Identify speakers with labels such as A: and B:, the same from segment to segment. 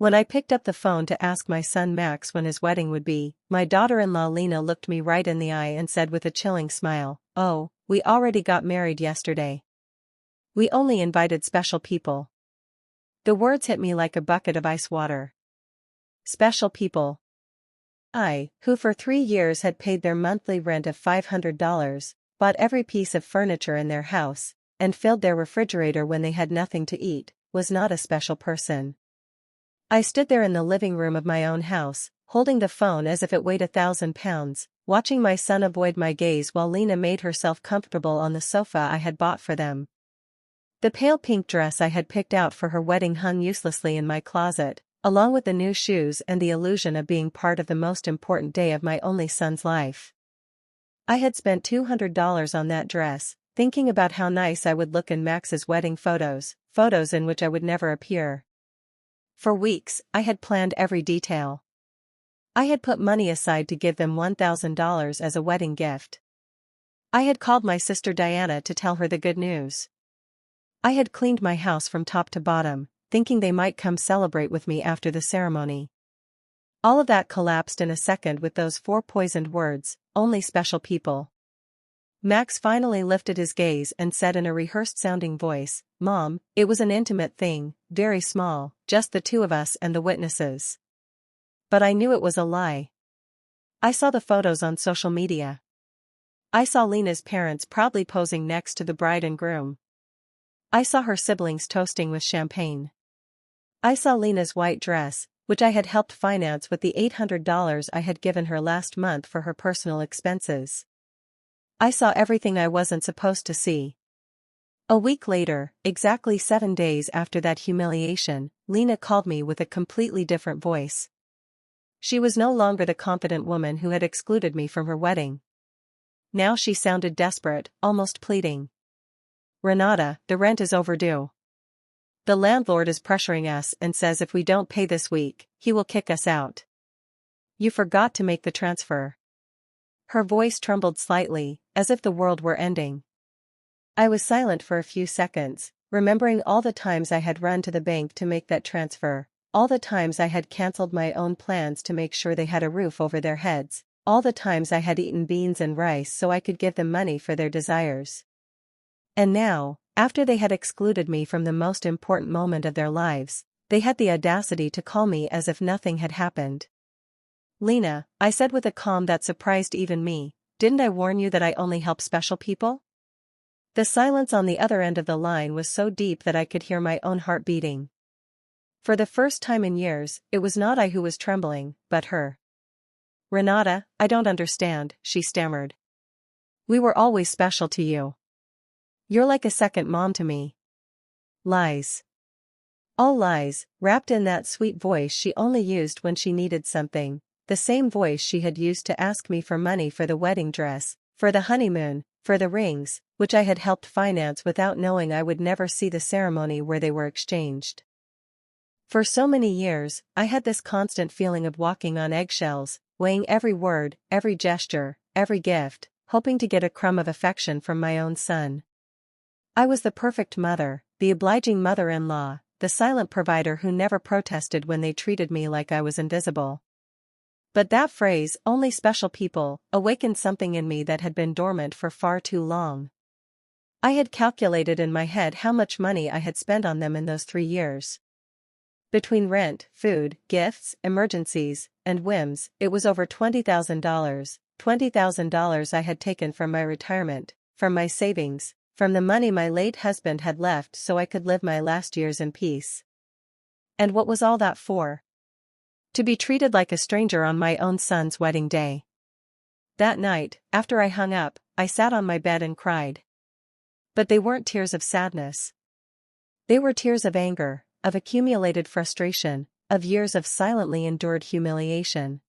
A: When I picked up the phone to ask my son Max when his wedding would be, my daughter-in-law Lena looked me right in the eye and said with a chilling smile, "Oh, we already got married yesterday. We only invited special people." The words hit me like a bucket of ice water. Special people. I, who for 3 years had paid their monthly rent of $500, bought every piece of furniture in their house, and filled their refrigerator when they had nothing to eat, was not a special person. I stood there in the living room of my own house, holding the phone as if it weighed 1,000 pounds, watching my son avoid my gaze while Lena made herself comfortable on the sofa I had bought for them. The pale pink dress I had picked out for her wedding hung uselessly in my closet, along with the new shoes and the illusion of being part of the most important day of my only son's life. I had spent $200 on that dress, thinking about how nice I would look in Max's wedding photos in which I would never appear. For weeks, I had planned every detail. I had put money aside to give them $1,000 as a wedding gift. I had called my sister Diana to tell her the good news. I had cleaned my house from top to bottom, thinking they might come celebrate with me after the ceremony. All of that collapsed in a second with those 4 poisoned words, "Only special people." Max finally lifted his gaze and said in a rehearsed-sounding voice, "Mom, it was an intimate thing, very small, just the 2 of us and the witnesses." But I knew it was a lie. I saw the photos on social media. I saw Lena's parents proudly posing next to the bride and groom. I saw her siblings toasting with champagne. I saw Lena's white dress, which I had helped finance with the $800 I had given her last month for her personal expenses. I saw everything I wasn't supposed to see. A week later, exactly 7 days after that humiliation, Lena called me with a completely different voice. She was no longer the confident woman who had excluded me from her wedding. Now she sounded desperate, almost pleading. "Renata, the rent is overdue. The landlord is pressuring us and says if we don't pay this week, he will kick us out. You forgot to make the transfer." Her voice trembled slightly, as if the world were ending. I was silent for a few seconds, remembering all the times I had run to the bank to make that transfer, all the times I had cancelled my own plans to make sure they had a roof over their heads, all the times I had eaten beans and rice so I could give them money for their desires. And now, after they had excluded me from the most important moment of their lives, they had the audacity to call me as if nothing had happened. "Lena," I said with a calm that surprised even me, "didn't I warn you that I only help special people?" The silence on the other end of the line was so deep that I could hear my own heart beating. For the first time in years, it was not I who was trembling, but her. "Renata, I don't understand," she stammered. "We were always special to you. You're like a second mom to me." Lies. All lies, wrapped in that sweet voice she only used when she needed something, the same voice she had used to ask me for money for the wedding dress, for the honeymoon, for the rings, which I had helped finance without knowing I would never see the ceremony where they were exchanged. For so many years, I had this constant feeling of walking on eggshells, weighing every word, every gesture, every gift, hoping to get a crumb of affection from my own son. I was the perfect mother, the obliging mother-in-law, the silent provider who never protested when they treated me like I was invisible. But that phrase, "only special people," awakened something in me that had been dormant for far too long. I had calculated in my head how much money I had spent on them in those 3 years. Between rent, food, gifts, emergencies, and whims, it was over $20,000, $20,000 I had taken from my retirement, from my savings, from the money my late husband had left so I could live my last years in peace. And what was all that for? To be treated like a stranger on my own son's wedding day. That night, after I hung up, I sat on my bed and cried. But they weren't tears of sadness. They were tears of anger, of accumulated frustration, of years of silently endured humiliation.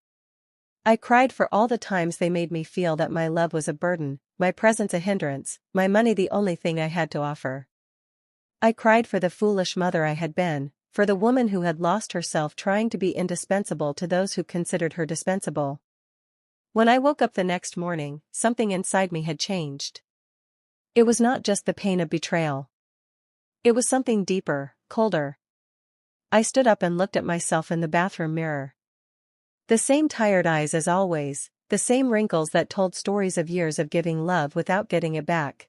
A: I cried for all the times they made me feel that my love was a burden, my presence a hindrance, my money the only thing I had to offer. I cried for the foolish mother I had been, for the woman who had lost herself trying to be indispensable to those who considered her dispensable. When I woke up the next morning, something inside me had changed. It was not just the pain of betrayal. It was something deeper, colder. I stood up and looked at myself in the bathroom mirror. The same tired eyes as always, the same wrinkles that told stories of years of giving love without getting it back.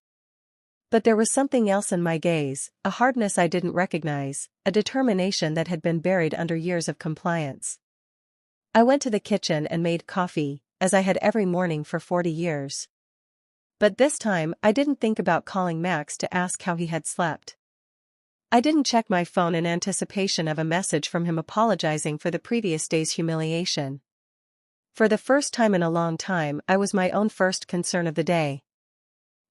A: But there was something else in my gaze, a hardness I didn't recognize, a determination that had been buried under years of compliance. I went to the kitchen and made coffee, as I had every morning for 40 years. But this time I didn't think about calling Max to ask how he had slept. I didn't check my phone in anticipation of a message from him apologizing for the previous day's humiliation. For the first time in a long time, I was my own first concern of the day.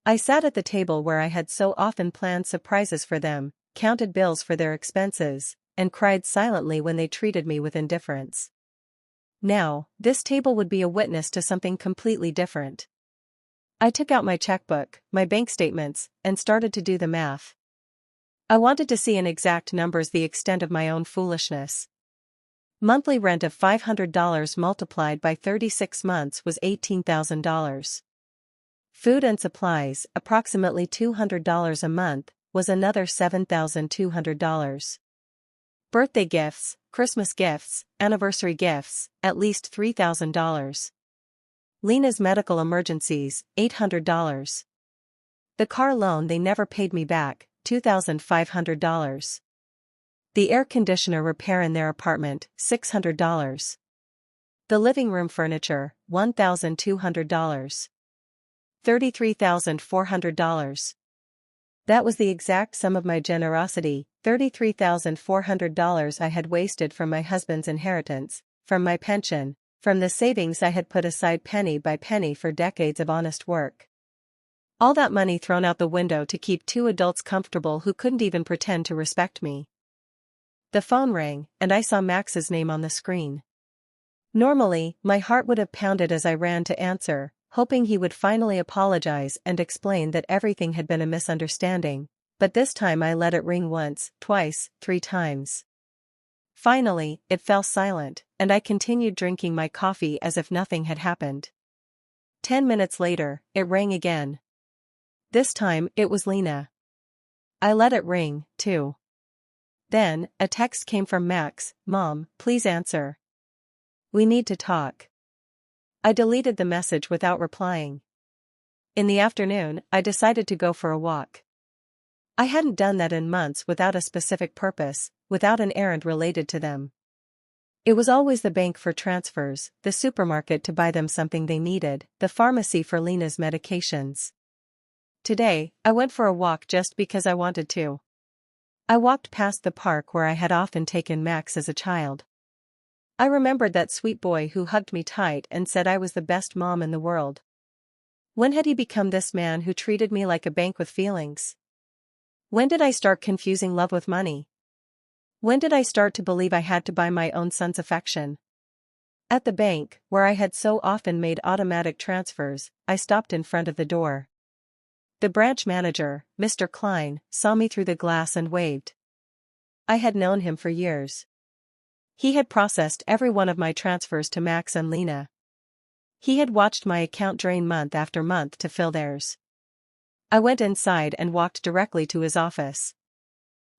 A: I sat at the table where I had so often planned surprises for them, counted bills for their expenses, and cried silently when they treated me with indifference. Now, this table would be a witness to something completely different. I took out my checkbook, my bank statements, and started to do the math. I wanted to see in exact numbers the extent of my own foolishness. Monthly rent of $500 multiplied by 36 months was $18,000. Food and supplies, approximately $200 a month, was another $7,200. Birthday gifts, Christmas gifts, anniversary gifts, at least $3,000. Lena's medical emergencies, $800. The car loan they never paid me back, $2,500. The air conditioner repair in their apartment, $600. The living room furniture, $1,200. $33,400. That was the exact sum of my generosity, $33,400 I had wasted from my husband's inheritance, from my pension, from the savings I had put aside penny by penny for decades of honest work. All that money thrown out the window to keep two adults comfortable who couldn't even pretend to respect me. The phone rang, and I saw Max's name on the screen. Normally, my heart would have pounded as I ran to answer, hoping he would finally apologize and explain that everything had been a misunderstanding, but this time I let it ring once, twice, 3 times. Finally, it fell silent, and I continued drinking my coffee as if nothing had happened. 10 minutes later, it rang again. This time, it was Lena. I let it ring, too. Then, a text came from Max, "Mom, please answer. We need to talk." I deleted the message without replying. In the afternoon, I decided to go for a walk. I hadn't done that in months without a specific purpose, without an errand related to them. It was always the bank for transfers, the supermarket to buy them something they needed, the pharmacy for Lena's medications. Today, I went for a walk just because I wanted to. I walked past the park where I had often taken Max as a child. I remembered that sweet boy who hugged me tight and said I was the best mom in the world. When had he become this man who treated me like a bank with feelings? When did I start confusing love with money? When did I start to believe I had to buy my own son's affection? At the bank, where I had so often made automatic transfers, I stopped in front of the door. The branch manager, Mr. Klein, saw me through the glass and waved. I had known him for years. He had processed every one of my transfers to Max and Lena. He had watched my account drain month after month to fill theirs. I went inside and walked directly to his office.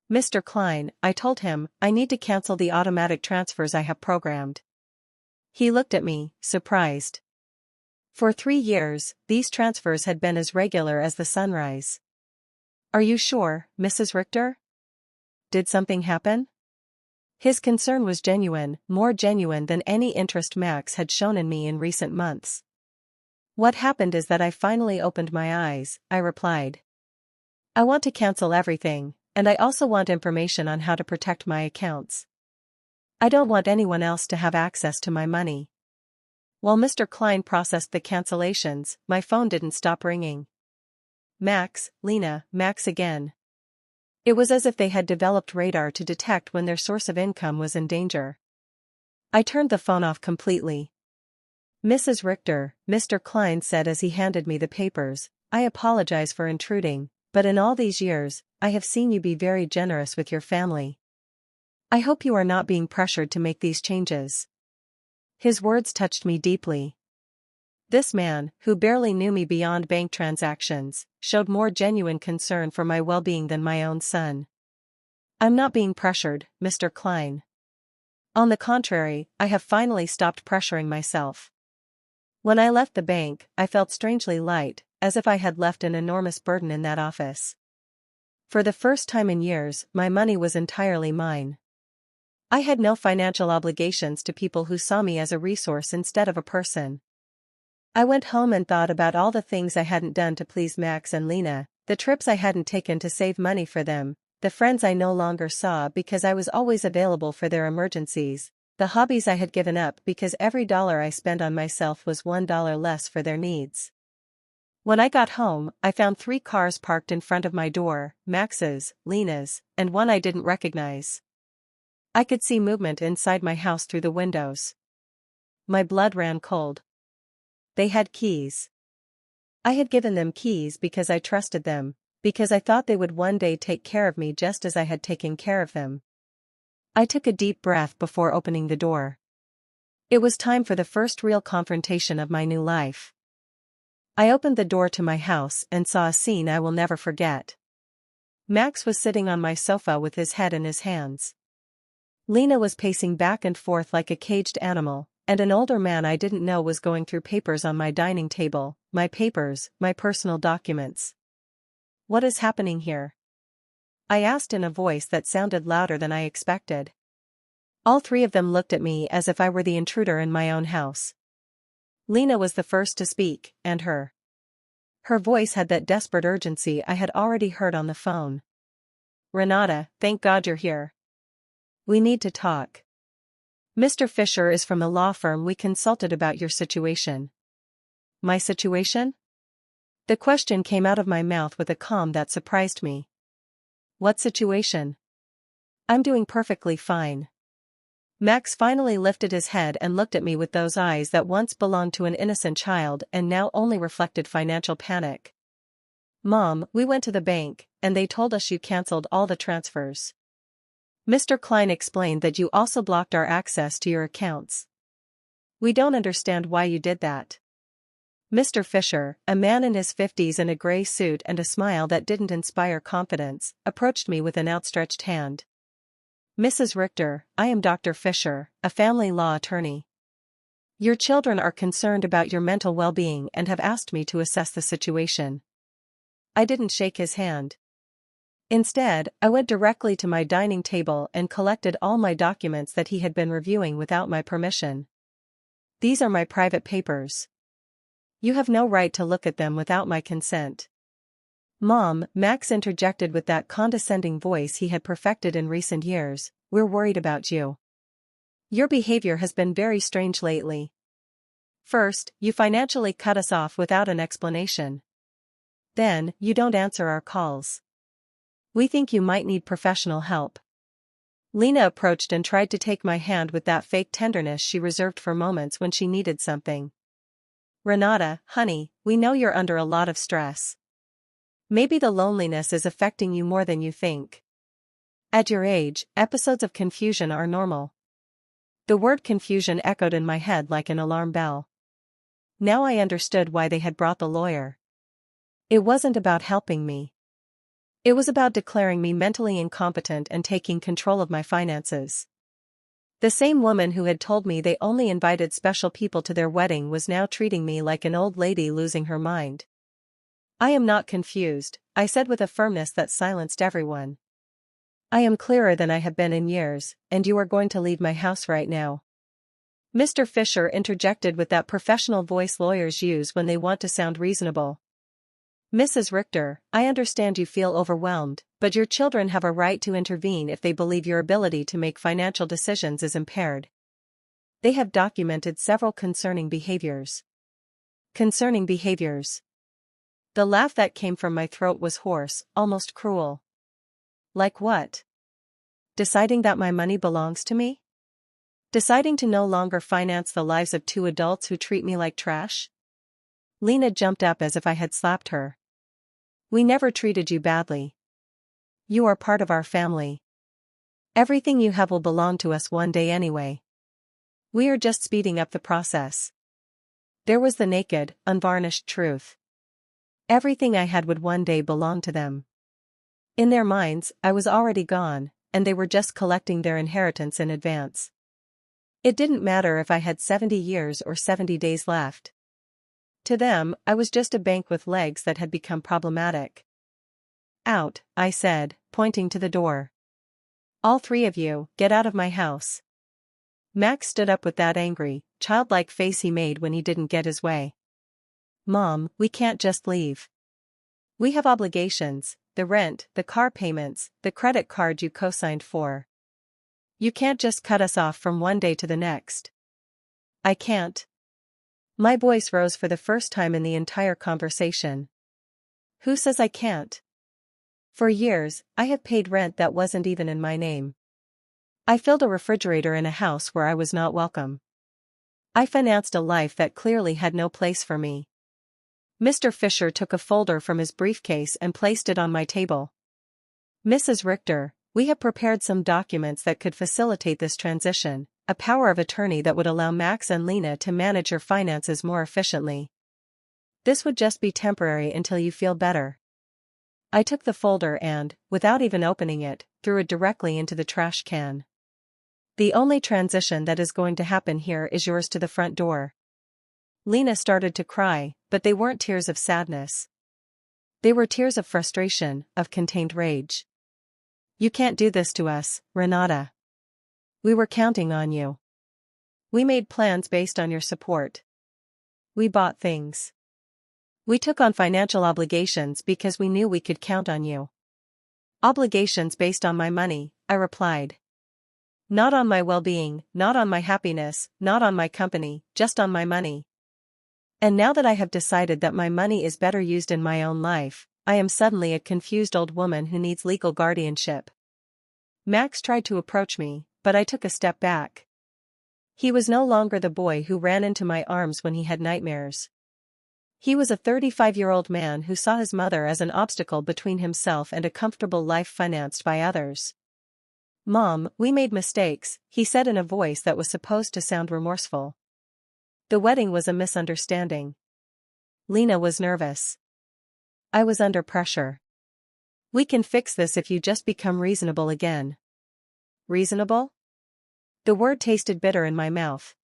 A: "Mr. Klein," I told him, "I need to cancel the automatic transfers I have programmed." He looked at me, surprised. For 3 years, these transfers had been as regular as the sunrise. "Are you sure, Mrs. Richter? Did something happen?" His concern was genuine, more genuine than any interest Max had shown in me in recent months. "What happened is that I finally opened my eyes," I replied. "I want to cancel everything, and I also want information on how to protect my accounts. I don't want anyone else to have access to my money." While Mr. Klein processed the cancellations, my phone didn't stop ringing. Max, Lena, Max again. It was as if they had developed radar to detect when their source of income was in danger. I turned the phone off completely. "Mrs. Richter," Mr. Klein said as he handed me the papers, "I apologize for intruding, but in all these years, I have seen you be very generous with your family. I hope you are not being pressured to make these changes." His words touched me deeply. This man, who barely knew me beyond bank transactions, showed more genuine concern for my well-being than my own son. I'm not being pressured, Mr. Klein. On the contrary, I have finally stopped pressuring myself. When I left the bank, I felt strangely light, as if I had left an enormous burden in that office. For the first time in years, my money was entirely mine. I had no financial obligations to people who saw me as a resource instead of a person. I went home and thought about all the things I hadn't done to please Max and Lena, the trips I hadn't taken to save money for them, the friends I no longer saw because I was always available for their emergencies, the hobbies I had given up because every dollar I spent on myself was $1 less for their needs. When I got home, I found 3 cars parked in front of my door, Max's, Lena's, and one I didn't recognize. I could see movement inside my house through the windows. My blood ran cold. They had keys. I had given them keys because I trusted them, because I thought they would one day take care of me just as I had taken care of them. I took a deep breath before opening the door. It was time for the first real confrontation of my new life. I opened the door to my house and saw a scene I will never forget. Max was sitting on my sofa with his head in his hands. Lena was pacing back and forth like a caged animal, and an older man I didn't know was going through papers on my dining table, my papers, my personal documents. What is happening here? I asked in a voice that sounded louder than I expected. All 3 of them looked at me as if I were the intruder in my own house. Lena was the first to speak, and her voice had that desperate urgency I had already heard on the phone. Renata, thank God you're here. We need to talk. Mr. Fisher is from the law firm we consulted about your situation. My situation? The question came out of my mouth with a calm that surprised me. What situation? I'm doing perfectly fine. Max finally lifted his head and looked at me with those eyes that once belonged to an innocent child and now only reflected financial panic. Mom, we went to the bank, and they told us you canceled all the transfers. Mr. Klein explained that you also blocked our access to your accounts. We don't understand why you did that. Mr. Fisher, a man in his 50s in a gray suit and a smile that didn't inspire confidence, approached me with an outstretched hand. Mrs. Richter, I am Dr. Fisher, a family law attorney. Your children are concerned about your mental well-being and have asked me to assess the situation. I didn't shake his hand. Instead, I went directly to my dining table and collected all my documents that he had been reviewing without my permission. These are my private papers. You have no right to look at them without my consent. Mom, Max interjected with that condescending voice he had perfected in recent years, we're worried about you. Your behavior has been very strange lately. First, you financially cut us off without an explanation. Then, you don't answer our calls. We think you might need professional help. Lena approached and tried to take my hand with that fake tenderness she reserved for moments when she needed something. Renata, honey, we know you're under a lot of stress. Maybe the loneliness is affecting you more than you think. At your age, episodes of confusion are normal. The word confusion echoed in my head like an alarm bell. Now I understood why they had brought the lawyer. It wasn't about helping me. It was about declaring me mentally incompetent and taking control of my finances. The same woman who had told me they only invited special people to their wedding was now treating me like an old lady losing her mind. I am not confused, I said with a firmness that silenced everyone. I am clearer than I have been in years, and you are going to leave my house right now. Mr. Fisher interjected with that professional voice lawyers use when they want to sound reasonable. Mrs. Richter, I understand you feel overwhelmed, but your children have a right to intervene if they believe your ability to make financial decisions is impaired. They have documented several concerning behaviors. Concerning behaviors. The laugh that came from my throat was hoarse, almost cruel. Like what? Deciding that my money belongs to me? Deciding to no longer finance the lives of 2 adults who treat me like trash? Lena jumped up as if I had slapped her. We never treated you badly. You are part of our family. Everything you have will belong to us one day anyway. We are just speeding up the process. There was the naked, unvarnished truth. Everything I had would one day belong to them. In their minds, I was already gone, and they were just collecting their inheritance in advance. It didn't matter if I had 70 years or 70 days left. To them, I was just a bank with legs that had become problematic. "Out," I said, pointing to the door. "All three of you, get out of my house." Max stood up with that angry, childlike face he made when he didn't get his way. "Mom, we can't just leave. We have obligations, the rent, the car payments, the credit card you co-signed for. You can't just cut us off from one day to the next." "I can't." My voice rose for the first time in the entire conversation. "Who says I can't? For years, I have paid rent that wasn't even in my name. I filled a refrigerator in a house where I was not welcome. I financed a life that clearly had no place for me." Mr. Fisher took a folder from his briefcase and placed it on my table. "Mrs. Richter, we have prepared some documents that could facilitate this transition, a power of attorney that would allow Max and Lena to manage your finances more efficiently. This would just be temporary until you feel better." I took the folder and, without even opening it, threw it directly into the trash can. "The only transition that is going to happen here is yours to the front door." Lena started to cry, but they weren't tears of sadness. They were tears of frustration, of contained rage. "You can't do this to us, Renata. We were counting on you. We made plans based on your support. We bought things. We took on financial obligations because we knew we could count on you." "Obligations based on my money," I replied. "Not on my well-being, not on my happiness, not on my company, just on my money. And now that I have decided that my money is better used in my own life, I am suddenly a confused old woman who needs legal guardianship." Max tried to approach me, but I took a step back. He was no longer the boy who ran into my arms when he had nightmares. He was a 35-year-old man who saw his mother as an obstacle between himself and a comfortable life financed by others. "Mom, we made mistakes," he said in a voice that was supposed to sound remorseful. "The wedding was a misunderstanding." Lena was nervous. I was under pressure. "We can fix this if you just become reasonable again." "Reasonable?" The word tasted bitter in my mouth.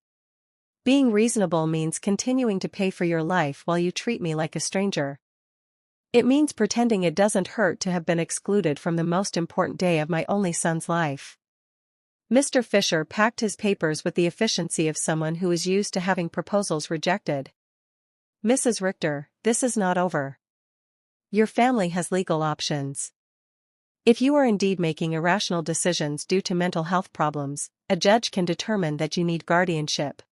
A: Being reasonable means continuing to pay for your life while you treat me like a stranger. It means pretending it doesn't hurt to have been excluded from the most important day of my only son's life. Mr. Fisher packed his papers with the efficiency of someone who is used to having proposals rejected. "Mrs. Richter, this is not over. Your family has legal options. If you are indeed making irrational decisions due to mental health problems, a judge can determine that you need guardianship."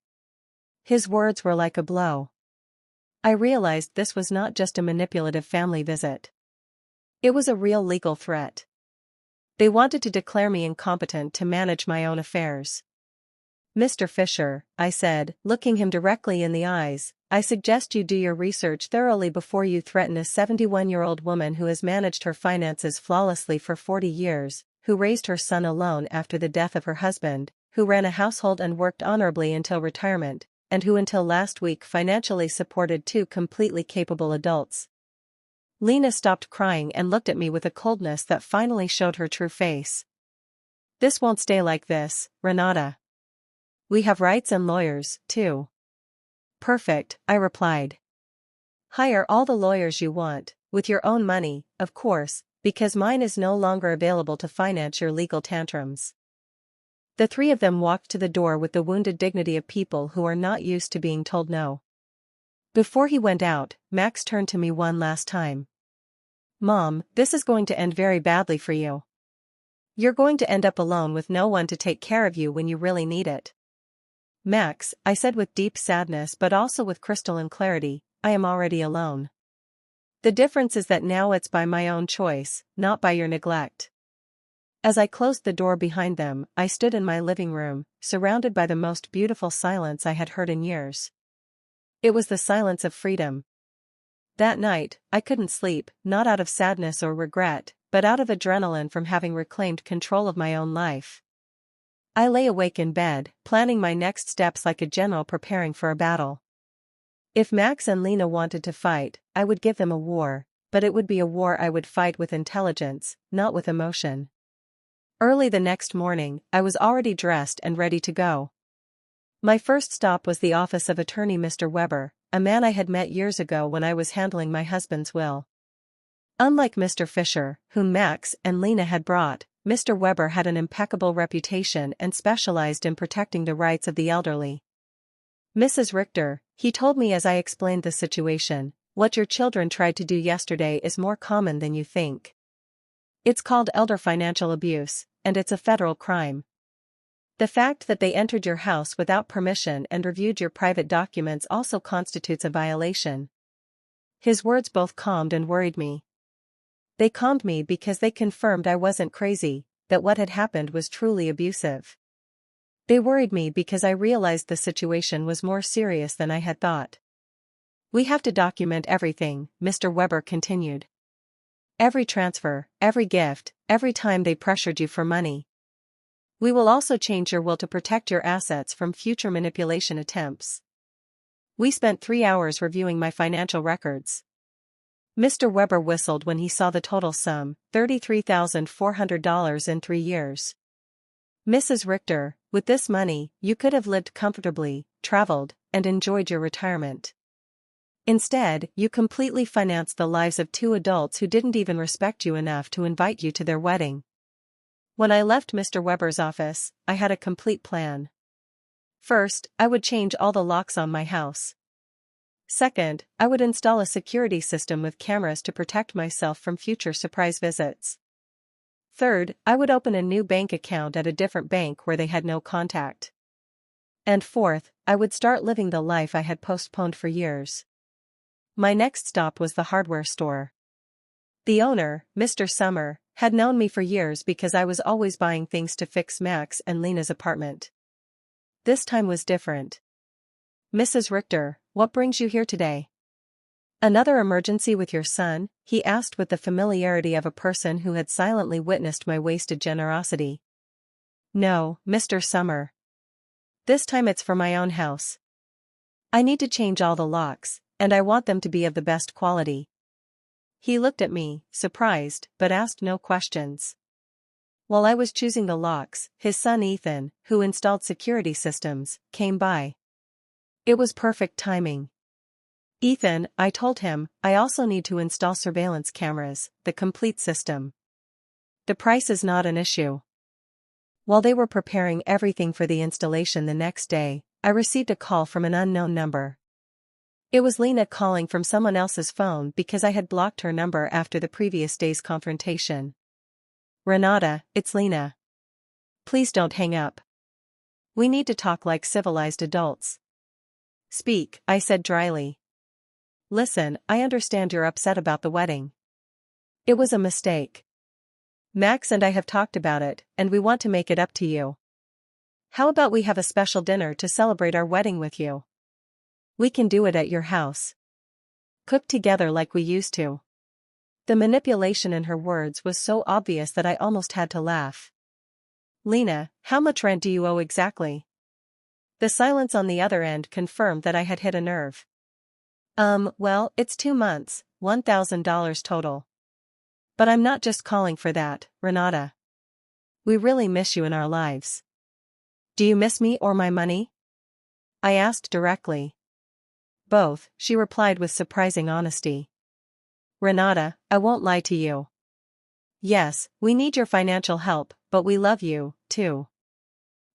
A: His words were like a blow. I realized this was not just a manipulative family visit. It was a real legal threat. They wanted to declare me incompetent to manage my own affairs. "Mr. Fisher," I said, looking him directly in the eyes, "I suggest you do your research thoroughly before you threaten a 71-year-old woman who has managed her finances flawlessly for 40 years, who raised her son alone after the death of her husband, who ran a household and worked honorably until retirement, and who until last week financially supported two completely capable adults." Lena stopped crying and looked at me with a coldness that finally showed her true face. "This won't stay like this, Renata. We have rights and lawyers, too." "Perfect," I replied. "Hire all the lawyers you want, with your own money, of course, because mine is no longer available to finance your legal tantrums." The three of them walked to the door with the wounded dignity of people who are not used to being told no. Before he went out, Max turned to me one last time. "Mom, this is going to end very badly for you. You're going to end up alone with no one to take care of you when you really need it." "Max," I said with deep sadness but also with crystalline clarity, "I am already alone. The difference is that now it's by my own choice, not by your neglect." As I closed the door behind them, I stood in my living room, surrounded by the most beautiful silence I had heard in years. It was the silence of freedom. That night, I couldn't sleep, not out of sadness or regret, but out of adrenaline from having reclaimed control of my own life. I lay awake in bed, planning my next steps like a general preparing for a battle. If Max and Lena wanted to fight, I would give them a war, but it would be a war I would fight with intelligence, not with emotion. Early the next morning, I was already dressed and ready to go. My first stop was the office of attorney Mr. Weber, a man I had met years ago when I was handling my husband's will. Unlike Mr. Fisher, whom Max and Lena had brought, Mr. Weber had an impeccable reputation and specialized in protecting the rights of the elderly. "Mrs. Richter," he told me as I explained the situation, "what your children tried to do yesterday is more common than you think. It's called elder financial abuse, and it's a federal crime. The fact that they entered your house without permission and reviewed your private documents also constitutes a violation." His words both calmed and worried me. They calmed me because they confirmed I wasn't crazy, that what had happened was truly abusive. They worried me because I realized the situation was more serious than I had thought. "We have to document everything," Mr. Weber continued. "Every transfer, every gift, every time they pressured you for money. We will also change your will to protect your assets from future manipulation attempts." We spent 3 hours reviewing my financial records. Mr. Weber whistled when he saw the total sum, $33,400 in 3 years. "Mrs. Richter, with this money, you could have lived comfortably, traveled, and enjoyed your retirement. Instead, you completely financed the lives of 2 adults who didn't even respect you enough to invite you to their wedding." When I left Mr. Weber's office, I had a complete plan. First, I would change all the locks on my house. Second, I would install a security system with cameras to protect myself from future surprise visits. Third, I would open a new bank account at a different bank where they had no contact. And fourth, I would start living the life I had postponed for years. My next stop was the hardware store. The owner, Mr. Summer, had known me for years because I was always buying things to fix Max and Lena's apartment. This time was different. "Mrs. Richter, what brings you here today?" "Another emergency with your son?" he asked with the familiarity of a person who had silently witnessed my wasted generosity. "No, Mr. Summer. This time it's for my own house. I need to change all the locks, and I want them to be of the best quality." He looked at me, surprised, but asked no questions. While I was choosing the locks, his son Ethan, who installed security systems, came by. It was perfect timing. "Ethan," I told him, "I also need to install surveillance cameras, the complete system. The price is not an issue." While they were preparing everything for the installation the next day, I received a call from an unknown number. It was Lena calling from someone else's phone because I had blocked her number after the previous day's confrontation. "Renata, it's Lena. Please don't hang up. We need to talk like civilized adults." "Speak," I said dryly. "Listen, I understand you're upset about the wedding. It was a mistake. Max and I have talked about it, and we want to make it up to you. How about we have a special dinner to celebrate our wedding with you? We can do it at your house. Cook together like we used to." The manipulation in her words was so obvious that I almost had to laugh. "Lena, how much rent do you owe exactly?" The silence on the other end confirmed that I had hit a nerve. Well, it's 2 months, $1,000 total. But I'm not just calling for that, Renata. We really miss you in our lives." "Do you miss me or my money?" I asked directly. "Both," she replied with surprising honesty. "Renata, I won't lie to you. Yes, we need your financial help, but we love you, too.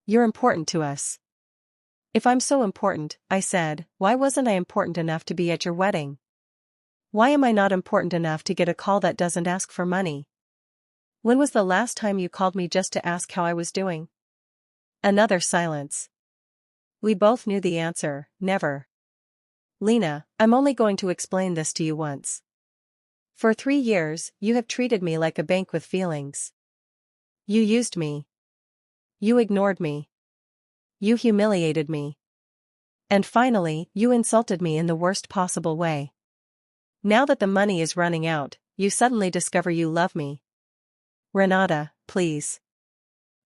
A: You're important to us." "If I'm so important," I said, "why wasn't I important enough to be at your wedding? Why am I not important enough to get a call that doesn't ask for money? When was the last time you called me just to ask how I was doing?" Another silence. We both knew the answer, never. "Lena, I'm only going to explain this to you once. For 3 years, you have treated me like a bank with feelings. You used me. You ignored me. You humiliated me. And finally, you insulted me in the worst possible way. Now that the money is running out, you suddenly discover you love me. Renata, please."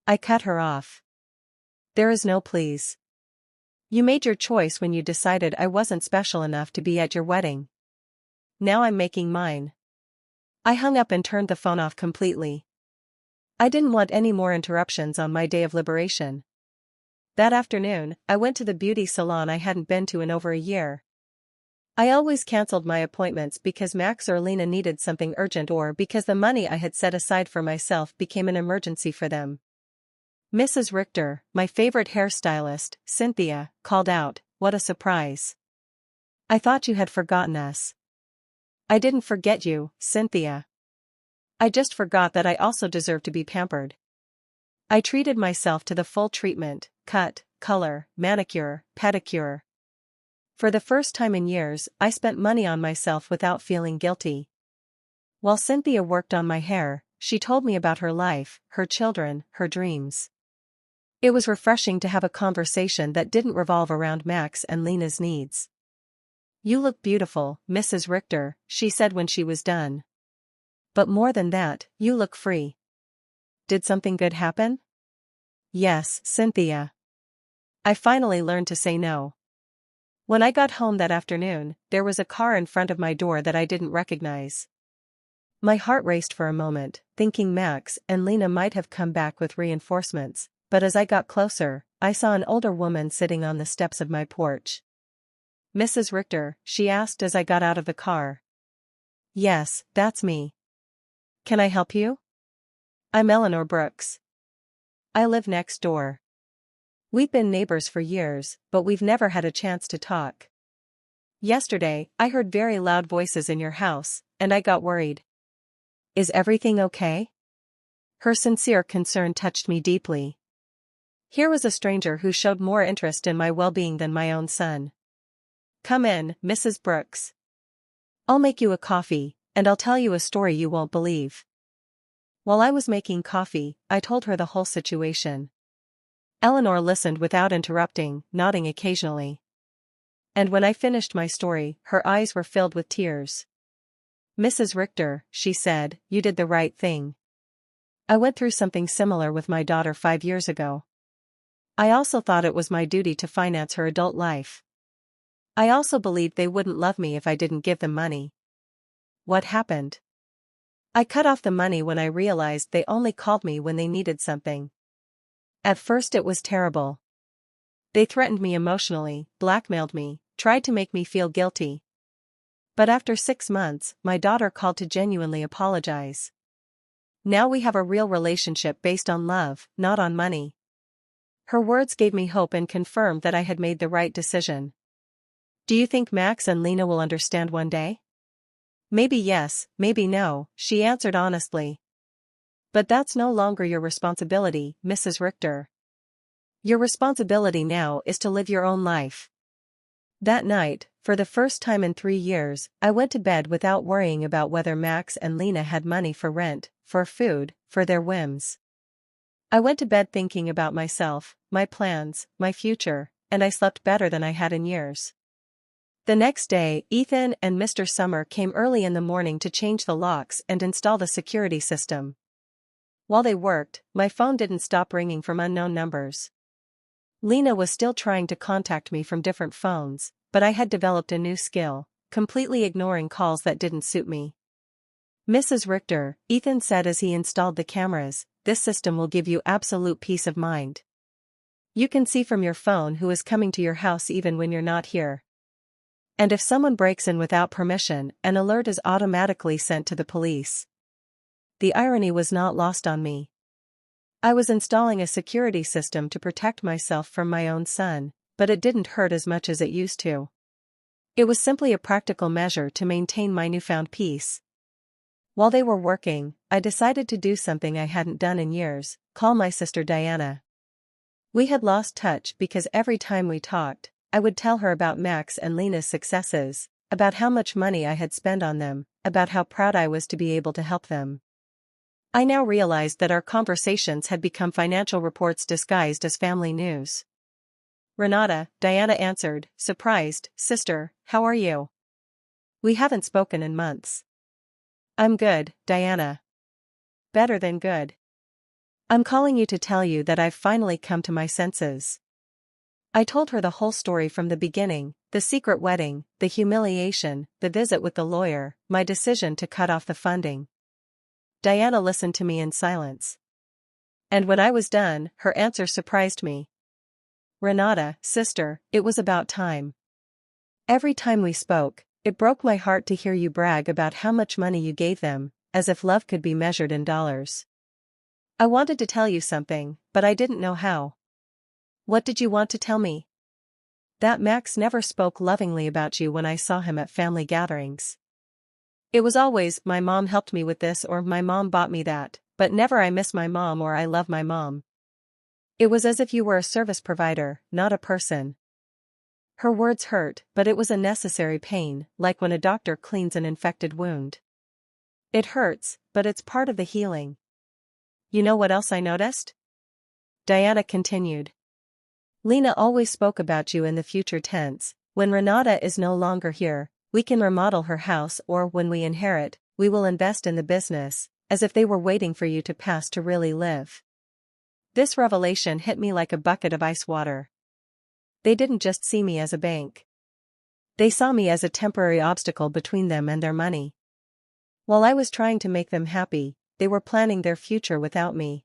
A: I cut her off. "There is no please. You made your choice when you decided I wasn't special enough to be at your wedding. Now I'm making mine." I hung up and turned the phone off completely. I didn't want any more interruptions on my day of liberation. That afternoon, I went to the beauty salon I hadn't been to in over a year. I always canceled my appointments because Max or Lena needed something urgent or because the money I had set aside for myself became an emergency for them. Mrs. Richter, my favorite hairstylist, Cynthia, called out, "What a surprise. I thought you had forgotten us." "I didn't forget you, Cynthia. I just forgot that I also deserve to be pampered." I treated myself to the full treatment: cut, color, manicure, pedicure. For the first time in years, I spent money on myself without feeling guilty. While Cynthia worked on my hair, she told me about her life, her children, her dreams. It was refreshing to have a conversation that didn't revolve around Max and Lena's needs. "You look beautiful, Mrs. Richter," she said when she was done. "But more than that, you look free. Did something good happen?" "Yes, Cynthia. I finally learned to say no." When I got home that afternoon, there was a car in front of my door that I didn't recognize. My heart raced for a moment, thinking Max and Lena might have come back with reinforcements, but as I got closer, I saw an older woman sitting on the steps of my porch. "Mrs. Richter?" she asked as I got out of the car. "Yes, that's me. Can I help you?" "I'm Eleanor Brooks. I live next door. We've been neighbors for years, but we've never had a chance to talk. Yesterday, I heard very loud voices in your house, and I got worried." "Is everything okay?" Her sincere concern touched me deeply. Here was a stranger who showed more interest in my well-being than my own son. "Come in, Mrs. Brooks. I'll make you a coffee, and I'll tell you a story you won't believe." While I was making coffee, I told her the whole situation. Eleanor listened without interrupting, nodding occasionally. And when I finished my story, her eyes were filled with tears. "Mrs. Richter," she said, "you did the right thing. I went through something similar with my daughter 5 years ago. I also thought it was my duty to finance her adult life. I also believed they wouldn't love me if I didn't give them money. What happened? I cut off the money when I realized they only called me when they needed something. At first it was terrible. They threatened me emotionally, blackmailed me, tried to make me feel guilty. But after 6 months, my daughter called to genuinely apologize. Now we have a real relationship based on love, not on money." Her words gave me hope and confirmed that I had made the right decision. "Do you think Max and Lena will understand one day?" "Maybe yes, maybe no," she answered honestly. "But that's no longer your responsibility, Mrs. Richter. Your responsibility now is to live your own life." That night, for the first time in 3 years, I went to bed without worrying about whether Max and Lena had money for rent, for food, for their whims. I went to bed thinking about myself, my plans, my future, and I slept better than I had in years. The next day, Ethan and Mr. Summer came early in the morning to change the locks and install the security system. While they worked, my phone didn't stop ringing from unknown numbers. Lena was still trying to contact me from different phones, but I had developed a new skill, completely ignoring calls that didn't suit me. "Mrs. Richter," Ethan said as he installed the cameras, "this system will give you absolute peace of mind. You can see from your phone who is coming to your house even when you're not here. And if someone breaks in without permission, an alert is automatically sent to the police." The irony was not lost on me. I was installing a security system to protect myself from my own son, but it didn't hurt as much as it used to. It was simply a practical measure to maintain my newfound peace. While they were working, I decided to do something I hadn't done in years: call my sister Diana. We had lost touch because every time we talked, I would tell her about Max and Lena's successes, about how much money I had spent on them, about how proud I was to be able to help them. I now realized that our conversations had become financial reports disguised as family news. "Renata," Diana answered, surprised. "Sister, how are you? We haven't spoken in months." "I'm good, Diana. Better than good. I'm calling you to tell you that I've finally come to my senses." I told her the whole story from the beginning: the secret wedding, the humiliation, the visit with the lawyer, my decision to cut off the funding. Diana listened to me in silence. And when I was done, her answer surprised me. Renata, sister, it was about time. Every time we spoke, it broke my heart to hear you brag about how much money you gave them, as if love could be measured in dollars. I wanted to tell you something, but I didn't know how. What did you want to tell me? That Max never spoke lovingly about you when I saw him at family gatherings. It was always, my mom helped me with this or my mom bought me that, but never I miss my mom or I love my mom. It was as if you were a service provider, not a person. Her words hurt, but it was a necessary pain, like when a doctor cleans an infected wound. It hurts, but it's part of the healing. You know what else I noticed? Diana continued. Lena always spoke about you in the future tense. When Renata is no longer here, we can remodel her house, or when we inherit, we will invest in the business, as if they were waiting for you to pass to really live. This revelation hit me like a bucket of ice water. They didn't just see me as a bank. They saw me as a temporary obstacle between them and their money. While I was trying to make them happy, they were planning their future without me.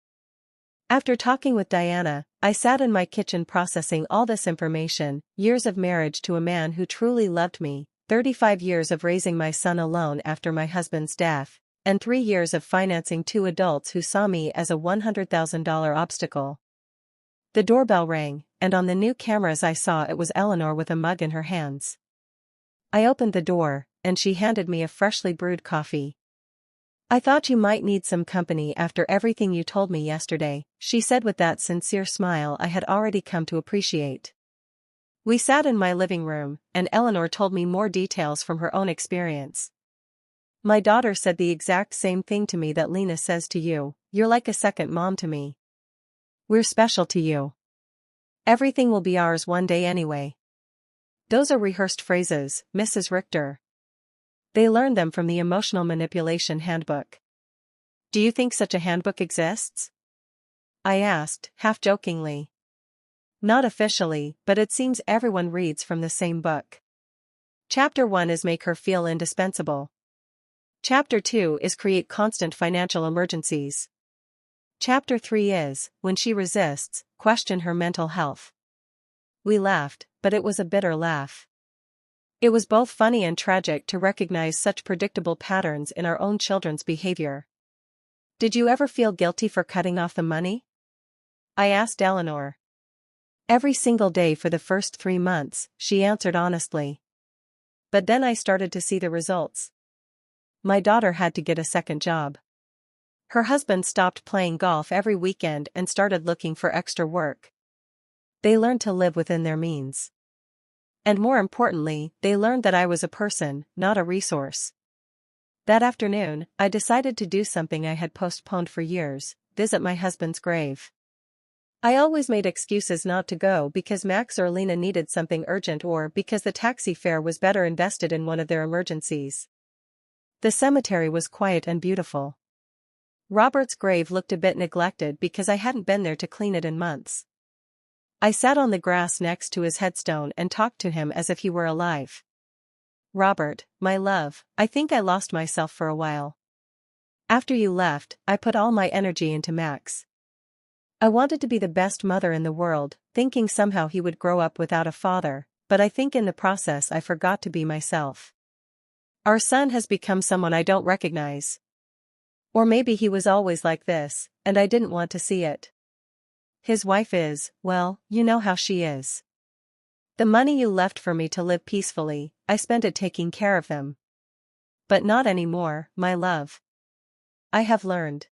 A: After talking with Diana, I sat in my kitchen processing all this information, years of marriage to a man who truly loved me, 35 years of raising my son alone after my husband's death, and 3 years of financing 2 adults who saw me as a $100,000 obstacle. The doorbell rang, and on the new cameras I saw it was Eleanor with a mug in her hands. I opened the door, and she handed me a freshly brewed coffee. I thought you might need some company after everything you told me yesterday, she said with that sincere smile I had already come to appreciate. We sat in my living room, and Eleanor told me more details from her own experience. My daughter said the exact same thing to me that Lena says to you, you're like a second mom to me. We're special to you. Everything will be ours one day anyway. Those are rehearsed phrases, Mrs. Richter. They learned them from the Emotional Manipulation Handbook. Do you think such a handbook exists? I asked, half-jokingly. Not officially, but it seems everyone reads from the same book. Chapter 1 is Make Her Feel Indispensable. Chapter 2 is Create Constant Financial Emergencies. Chapter 3 is, When She Resists, Question Her Mental Health. We laughed, but it was a bitter laugh. It was both funny and tragic to recognize such predictable patterns in our own children's behavior. Did you ever feel guilty for cutting off the money? I asked Eleanor. Every single day for the first 3 months, she answered honestly. But then I started to see the results. My daughter had to get a second job. Her husband stopped playing golf every weekend and started looking for extra work. They learned to live within their means. And more importantly, they learned that I was a person, not a resource. That afternoon, I decided to do something I had postponed for years, visit my husband's grave. I always made excuses not to go because Max or Lena needed something urgent or because the taxi fare was better invested in one of their emergencies. The cemetery was quiet and beautiful. Robert's grave looked a bit neglected because I hadn't been there to clean it in months. I sat on the grass next to his headstone and talked to him as if he were alive. Robert, my love, I think I lost myself for a while. After you left, I put all my energy into Max. I wanted to be the best mother in the world, thinking somehow he would grow up without a father, but I think in the process I forgot to be myself. Our son has become someone I don't recognize. Or maybe he was always like this, and I didn't want to see it. His wife is, well, you know how she is. The money you left for me to live peacefully, I spent it taking care of them. But not anymore, my love. I have learned.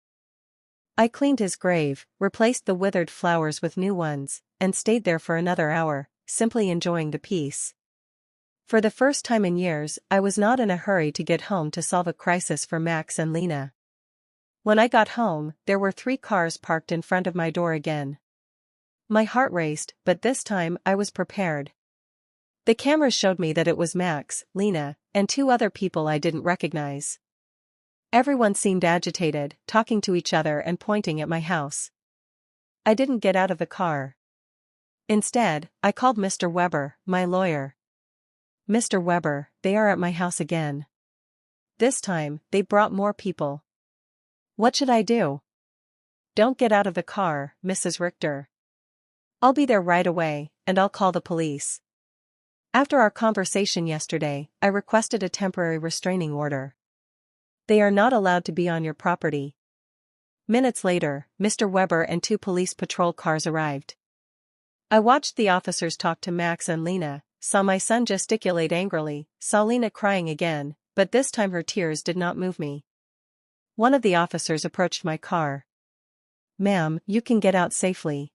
A: I cleaned his grave, replaced the withered flowers with new ones, and stayed there for another hour, simply enjoying the peace. For the first time in years, I was not in a hurry to get home to solve a crisis for Max and Lena. When I got home, there were 3 cars parked in front of my door again. My heart raced, but this time I was prepared. The cameras showed me that it was Max, Lena, and 2 other people I didn't recognize. Everyone seemed agitated, talking to each other and pointing at my house. I didn't get out of the car. Instead, I called Mr. Weber, my lawyer. Mr. Weber, they are at my house again. This time, they brought more people. What should I do? Don't get out of the car, Mrs. Richter. I'll be there right away, and I'll call the police. After our conversation yesterday, I requested a temporary restraining order. They are not allowed to be on your property. Minutes later, Mr. Weber and 2 police patrol cars arrived. I watched the officers talk to Max and Lena, saw my son gesticulate angrily, saw Lena crying again, but this time her tears did not move me. One of the officers approached my car. "Ma'am, you can get out safely.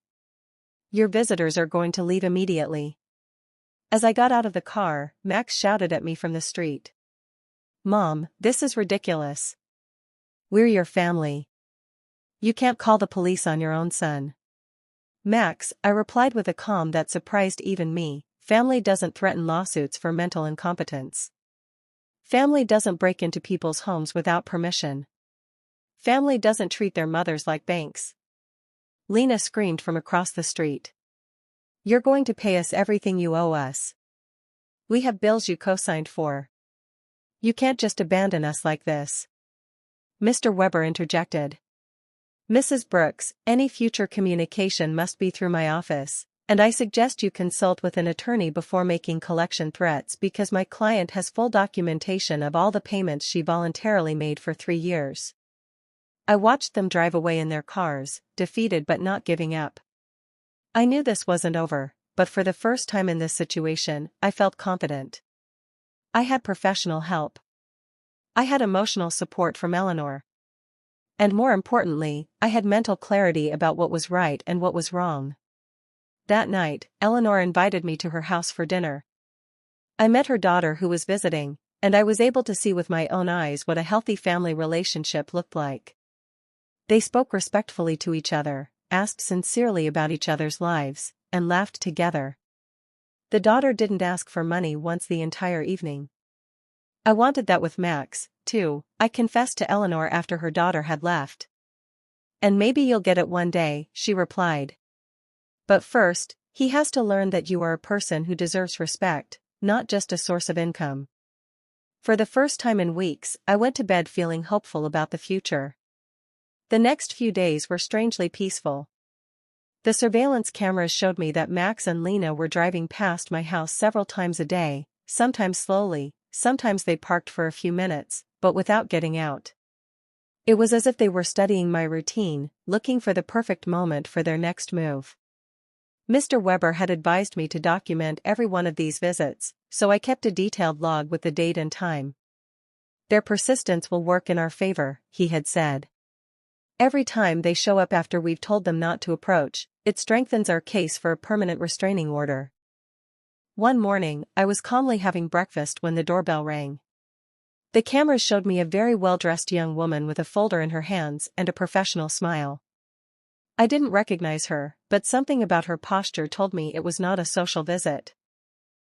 A: Your visitors are going to leave immediately." As I got out of the car, Max shouted at me from the street. "Mom, this is ridiculous. We're your family. You can't call the police on your own son." "Max," I replied with a calm that surprised even me, "family doesn't threaten lawsuits for mental incompetence. Family doesn't break into people's homes without permission. Family doesn't treat their mothers like banks." Lena screamed from across the street. "You're going to pay us everything you owe us. We have bills you co-signed for. You can't just abandon us like this." Mr. Weber interjected. "Mrs. Brooks, any future communication must be through my office, and I suggest you consult with an attorney before making collection threats because my client has full documentation of all the payments she voluntarily made for 3 years." I watched them drive away in their cars, defeated but not giving up. I knew this wasn't over, but for the first time in this situation, I felt confident. I had professional help. I had emotional support from Eleanor. And more importantly, I had mental clarity about what was right and what was wrong. That night, Eleanor invited me to her house for dinner. I met her daughter who was visiting, and I was able to see with my own eyes what a healthy family relationship looked like. They spoke respectfully to each other, asked sincerely about each other's lives, and laughed together. The daughter didn't ask for money once the entire evening. I wanted that with Max, too, I confessed to Eleanor after her daughter had left. "And maybe you'll get it one day," she replied. "But first, he has to learn that you are a person who deserves respect, not just a source of income." For the first time in weeks, I went to bed feeling hopeful about the future. The next few days were strangely peaceful. The surveillance cameras showed me that Max and Lena were driving past my house several times a day, sometimes slowly, sometimes they parked for a few minutes, but without getting out. It was as if they were studying my routine, looking for the perfect moment for their next move. Mr. Weber had advised me to document every one of these visits, so I kept a detailed log with the date and time. "Their persistence will work in our favor," he had said. "Every time they show up after we've told them not to approach, it strengthens our case for a permanent restraining order." One morning, I was calmly having breakfast when the doorbell rang. The cameras showed me a very well-dressed young woman with a folder in her hands and a professional smile. I didn't recognize her, but something about her posture told me it was not a social visit.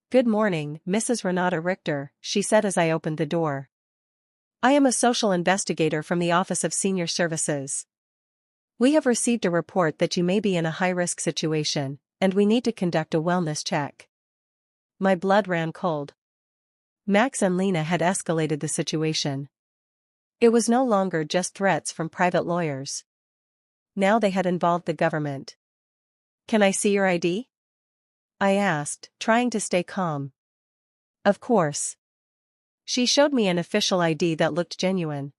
A: "Good morning, Mrs. Renata Richter," she said as I opened the door. "I am a social investigator from the Office of Senior Services. We have received a report that you may be in a high-risk situation, and we need to conduct a wellness check." My blood ran cold. Max and Lena had escalated the situation. It was no longer just threats from private lawyers. Now they had involved the government. "Can I see your ID?" I asked, trying to stay calm. "Of course." She showed me an official ID that looked genuine.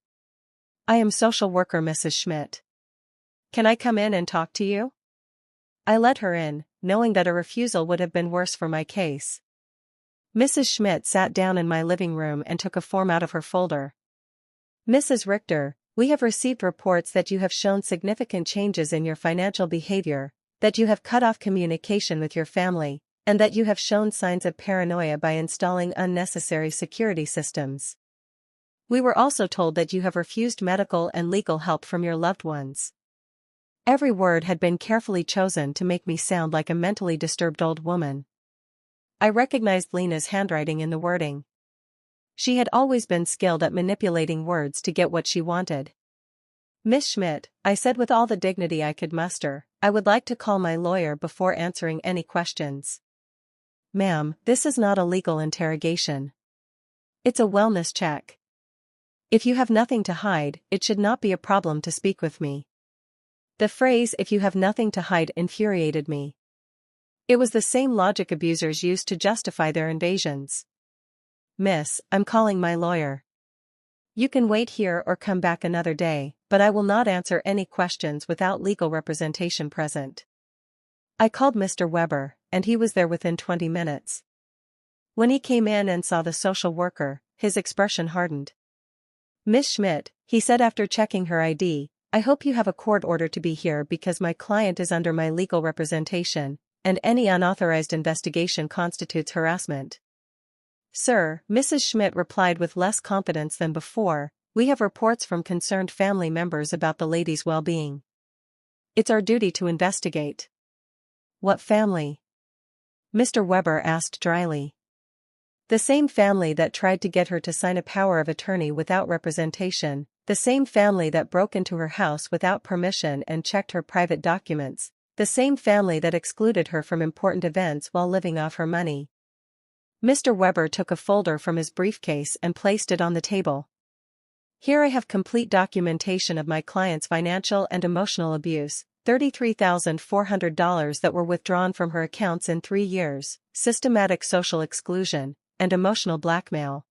A: "I am social worker Mrs. Schmidt. Can I come in and talk to you?" I let her in, knowing that a refusal would have been worse for my case. Mrs. Schmidt sat down in my living room and took a form out of her folder. "Mrs. Richter, we have received reports that you have shown significant changes in your financial behavior, that you have cut off communication with your family, and that you have shown signs of paranoia by installing unnecessary security systems. We were also told that you have refused medical and legal help from your loved ones." Every word had been carefully chosen to make me sound like a mentally disturbed old woman. I recognized Lena's handwriting in the wording. She had always been skilled at manipulating words to get what she wanted. "Miss Schmidt," I said with all the dignity I could muster, "I would like to call my lawyer before answering any questions." "Ma'am, this is not a legal interrogation. It's a wellness check. If you have nothing to hide, it should not be a problem to speak with me." The phrase "if you have nothing to hide" infuriated me. It was the same logic abusers used to justify their invasions. "Miss, I'm calling my lawyer. You can wait here or come back another day, but I will not answer any questions without legal representation present." I called Mr. Weber, and he was there within 20 minutes. When he came in and saw the social worker, his expression hardened. "Miss Schmidt," he said after checking her ID, "I hope you have a court order to be here because my client is under my legal representation, and any unauthorized investigation constitutes harassment." "Sir," Mrs. Schmidt replied with less confidence than before, "we have reports from concerned family members about the lady's well-being. It's our duty to investigate." "What family?" Mr. Weber asked dryly. "The same family that tried to get her to sign a power of attorney without representation, the same family that broke into her house without permission and checked her private documents, the same family that excluded her from important events while living off her money." Mr. Weber took a folder from his briefcase and placed it on the table. "Here I have complete documentation of my client's financial and emotional abuse, $33,400 that were withdrawn from her accounts in 3 years, systematic social exclusion, and emotional blackmail.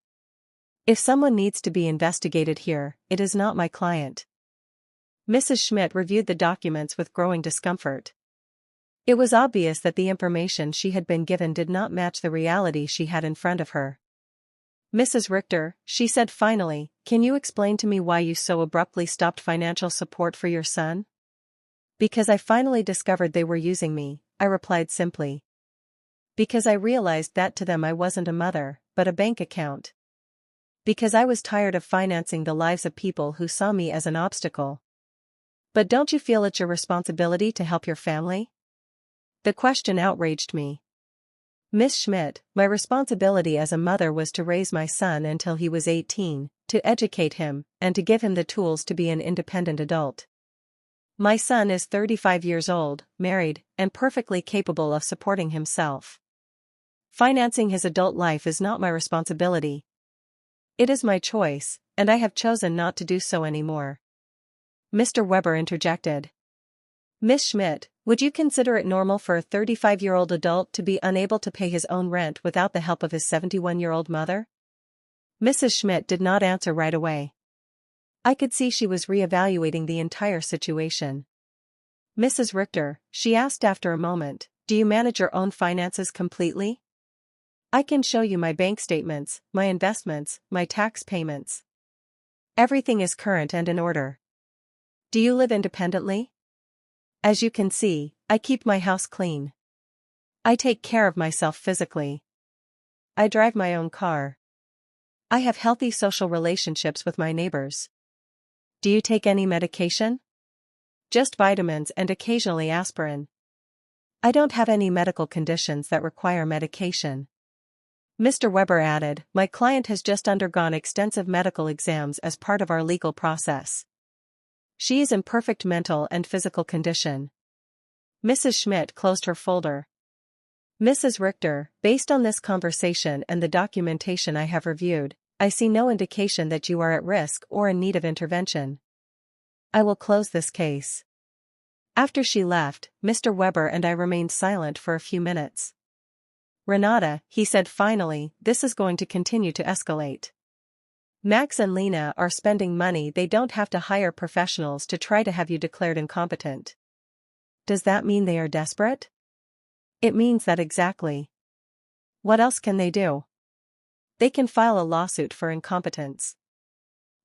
A: If someone needs to be investigated here, it is not my client." Mrs. Schmidt reviewed the documents with growing discomfort. It was obvious that the information she had been given did not match the reality she had in front of her. "Mrs. Richter," she said finally, "can you explain to me why you so abruptly stopped financial support for your son?" "Because I finally discovered they were using me," I replied simply. "Because I realized that to them I wasn't a mother, but a bank account. Because I was tired of financing the lives of people who saw me as an obstacle." "But don't you feel it's your responsibility to help your family?" The question outraged me. "Miss Schmidt, my responsibility as a mother was to raise my son until he was 18, to educate him, and to give him the tools to be an independent adult. My son is 35 years old, married, and perfectly capable of supporting himself. Financing his adult life is not my responsibility. It is my choice, and I have chosen not to do so anymore." Mr. Weber interjected. "Miss Schmidt, would you consider it normal for a 35-year-old adult to be unable to pay his own rent without the help of his 71-year-old mother?" Mrs. Schmidt did not answer right away. I could see she was re-evaluating the entire situation. "Mrs. Richter," she asked after a moment, "do you manage your own finances completely? I can show you my bank statements, my investments, my tax payments. Everything is current and in order. Do you live independently? As you can see, I keep my house clean. I take care of myself physically. I drive my own car. I have healthy social relationships with my neighbors. Do you take any medication?" "Just vitamins and occasionally aspirin. I don't have any medical conditions that require medication." Mr. Weber added, "My client has just undergone extensive medical exams as part of our legal process. She is in perfect mental and physical condition." Mrs. Schmidt closed her folder. "Mrs. Richter, based on this conversation and the documentation I have reviewed, I see no indication that you are at risk or in need of intervention. I will close this case." After she left, Mr. Weber and I remained silent for a few minutes. "Renata," he said finally, "this is going to continue to escalate. Max and Lena are spending money they don't have to hire professionals to try to have you declared incompetent. Does that mean they are desperate?" "It means that exactly. What else can they do? They can file a lawsuit for incompetence.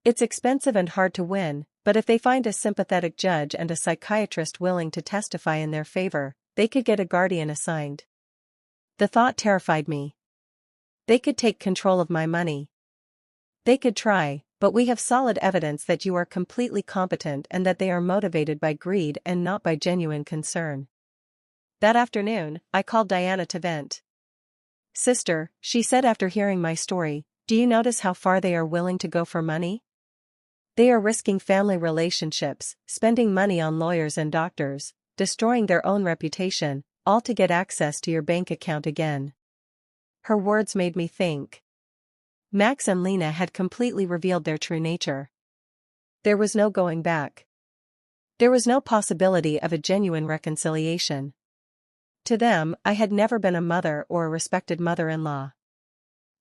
A: It's expensive and hard to win, but if they find a sympathetic judge and a psychiatrist willing to testify in their favor, they could get a guardian assigned. The thought terrified me. They could take control of my money. They could try, but we have solid evidence that you are completely competent and that they are motivated by greed and not by genuine concern." That afternoon, I called Diana to vent. "Sister," she said after hearing my story, "do you notice how far they are willing to go for money? They are risking family relationships, spending money on lawyers and doctors, destroying their own reputation, all to get access to your bank account again." Her words made me think. Max and Lena had completely revealed their true nature. There was no going back. There was no possibility of a genuine reconciliation. To them, I had never been a mother or a respected mother-in-law.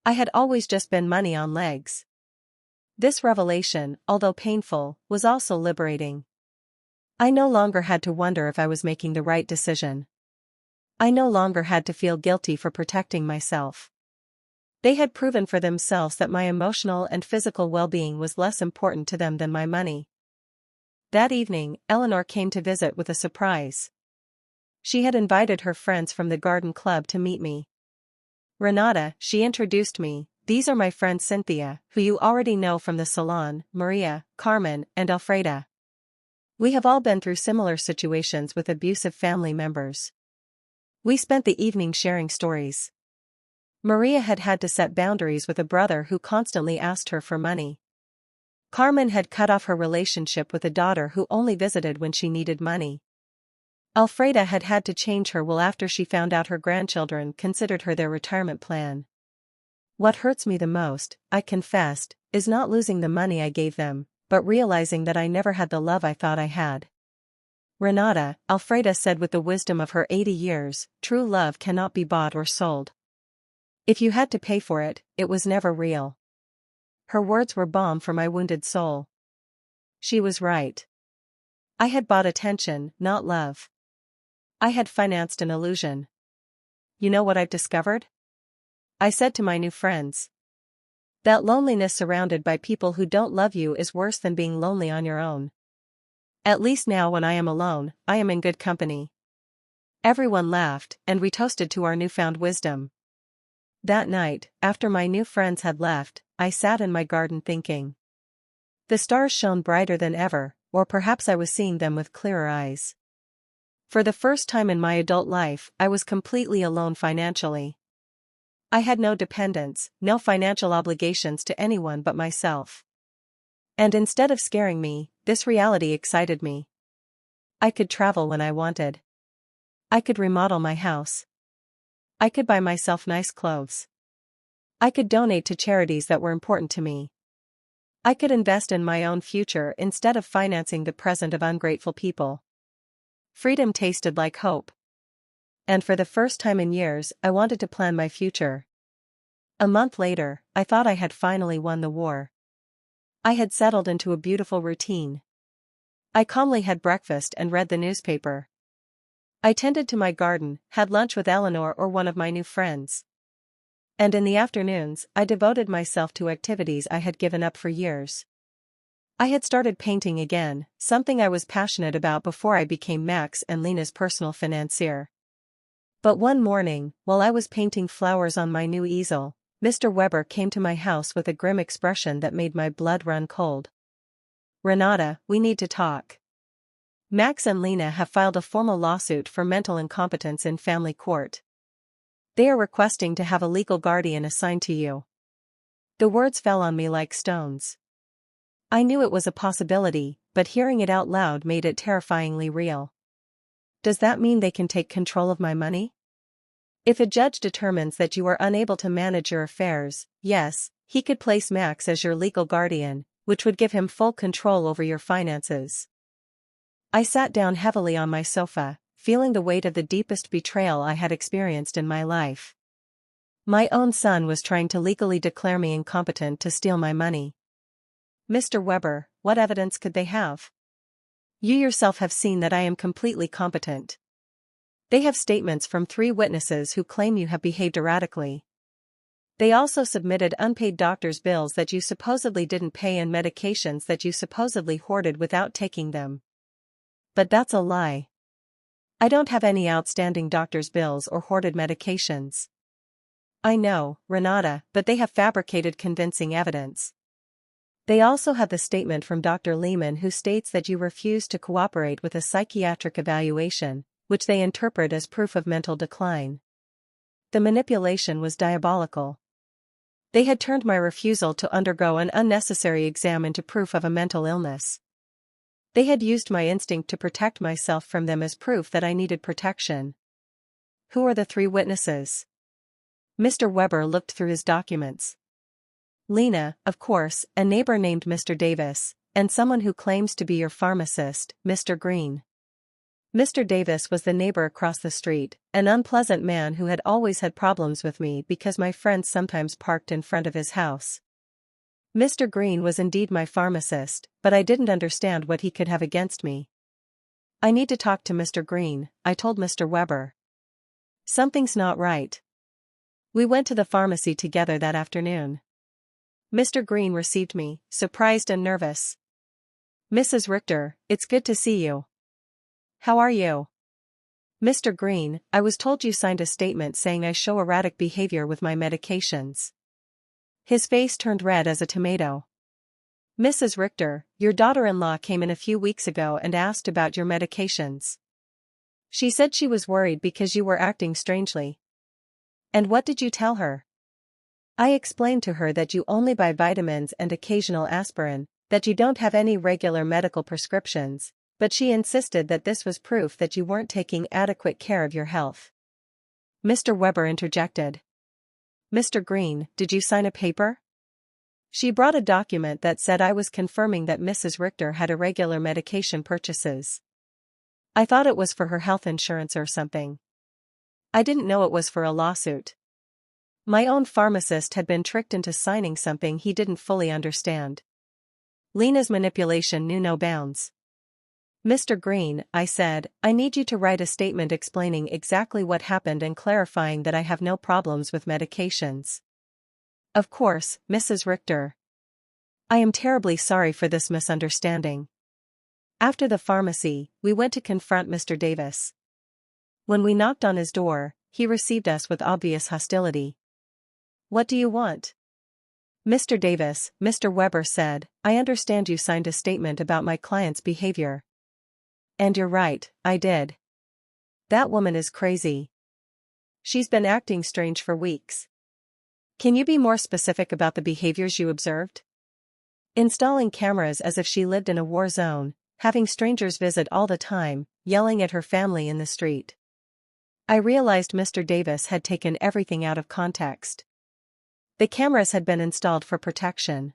A: I had always just been money on legs. This revelation, although painful, was also liberating. I no longer had to wonder if I was making the right decision. I no longer had to feel guilty for protecting myself. They had proven for themselves that my emotional and physical well-being was less important to them than my money. That evening, Eleanor came to visit with a surprise. She had invited her friends from the garden club to meet me. Renata, she introduced me, these are my friends Cynthia, who you already know from the salon, Maria, Carmen, and Alfreda. We have all been through similar situations with abusive family members. We spent the evening sharing stories. Maria had had to set boundaries with a brother who constantly asked her for money. Carmen had cut off her relationship with a daughter who only visited when she needed money. Alfreda had had to change her will after she found out her grandchildren considered her their retirement plan. What hurts me the most, I confessed, is not losing the money I gave them, but realizing that I never had the love I thought I had. Renata, Alfreda said with the wisdom of her 80 years, true love cannot be bought or sold. If you had to pay for it, it was never real. Her words were balm for my wounded soul. She was right. I had bought attention, not love. I had financed an illusion. You know what I've discovered? I said to my new friends. That loneliness surrounded by people who don't love you is worse than being lonely on your own. At least now when I am alone, I am in good company. Everyone laughed, and we toasted to our newfound wisdom. That night, after my new friends had left, I sat in my garden thinking. The stars shone brighter than ever, or perhaps I was seeing them with clearer eyes. For the first time in my adult life, I was completely alone financially. I had no dependents, no financial obligations to anyone but myself. And instead of scaring me, this reality excited me. I could travel when I wanted. I could remodel my house. I could buy myself nice clothes. I could donate to charities that were important to me. I could invest in my own future instead of financing the present of ungrateful people. Freedom tasted like hope. And for the first time in years, I wanted to plan my future. A month later, I thought I had finally won the war. I had settled into a beautiful routine. I calmly had breakfast and read the newspaper. I tended to my garden, had lunch with Eleanor or one of my new friends. And in the afternoons, I devoted myself to activities I had given up for years. I had started painting again, something I was passionate about before I became Max and Lena's personal financier. But one morning, while I was painting flowers on my new easel, Mr. Weber came to my house with a grim expression that made my blood run cold. Renata, we need to talk. Max and Lena have filed a formal lawsuit for mental incompetence in family court. They are requesting to have a legal guardian assigned to you. The words fell on me like stones. I knew it was a possibility, but hearing it out loud made it terrifyingly real. Does that mean they can take control of my money? If a judge determines that you are unable to manage your affairs, yes, he could place Max as your legal guardian, which would give him full control over your finances. I sat down heavily on my sofa, feeling the weight of the deepest betrayal I had experienced in my life. My own son was trying to legally declare me incompetent to steal my money. Mr. Weber, what evidence could they have? You yourself have seen that I am completely competent. They have statements from 3 witnesses who claim you have behaved erratically. They also submitted unpaid doctor's bills that you supposedly didn't pay and medications that you supposedly hoarded without taking them. But that's a lie. I don't have any outstanding doctor's bills or hoarded medications. I know, Renata, but they have fabricated convincing evidence. They also have the statement from Dr. Lehman who states that you refused to cooperate with a psychiatric evaluation, which they interpret as proof of mental decline. The manipulation was diabolical. They had turned my refusal to undergo an unnecessary exam into proof of a mental illness. They had used my instinct to protect myself from them as proof that I needed protection. Who are the 3 witnesses? Mr. Weber looked through his documents. Lena, of course, a neighbor named Mr. Davis, and someone who claims to be your pharmacist, Mr. Green. Mr. Davis was the neighbor across the street, an unpleasant man who had always had problems with me because my friends sometimes parked in front of his house. Mr. Green was indeed my pharmacist, but I didn't understand what he could have against me. I need to talk to Mr. Green, I told Mr. Weber. Something's not right. We went to the pharmacy together that afternoon. Mr. Green received me, surprised and nervous. Mrs. Richter, it's good to see you. How are you? Mr. Green, I was told you signed a statement saying I show erratic behavior with my medications. His face turned red as a tomato. Mrs. Richter, your daughter-in-law came in a few weeks ago and asked about your medications. She said she was worried because you were acting strangely. And what did you tell her? I explained to her that you only buy vitamins and occasional aspirin, that you don't have any regular medical prescriptions, but she insisted that this was proof that you weren't taking adequate care of your health. Mr. Weber interjected. Mr. Green, did you sign a paper? She brought a document that said I was confirming that Mrs. Richter had irregular medication purchases. I thought it was for her health insurance or something. I didn't know it was for a lawsuit. My own pharmacist had been tricked into signing something he didn't fully understand. Lena's manipulation knew no bounds. Mr. Green, I said, I need you to write a statement explaining exactly what happened and clarifying that I have no problems with medications. Of course, Mrs. Richter. I am terribly sorry for this misunderstanding. After the pharmacy, we went to confront Mr. Davis. When we knocked on his door, he received us with obvious hostility. What do you want? Mr. Davis, Mr. Weber said, I understand you signed a statement about my client's behavior. And you're right, I did. That woman is crazy. She's been acting strange for weeks. Can you be more specific about the behaviors you observed? Installing cameras as if she lived in a war zone, having strangers visit all the time, yelling at her family in the street. I realized Mr. Davis had taken everything out of context. The cameras had been installed for protection.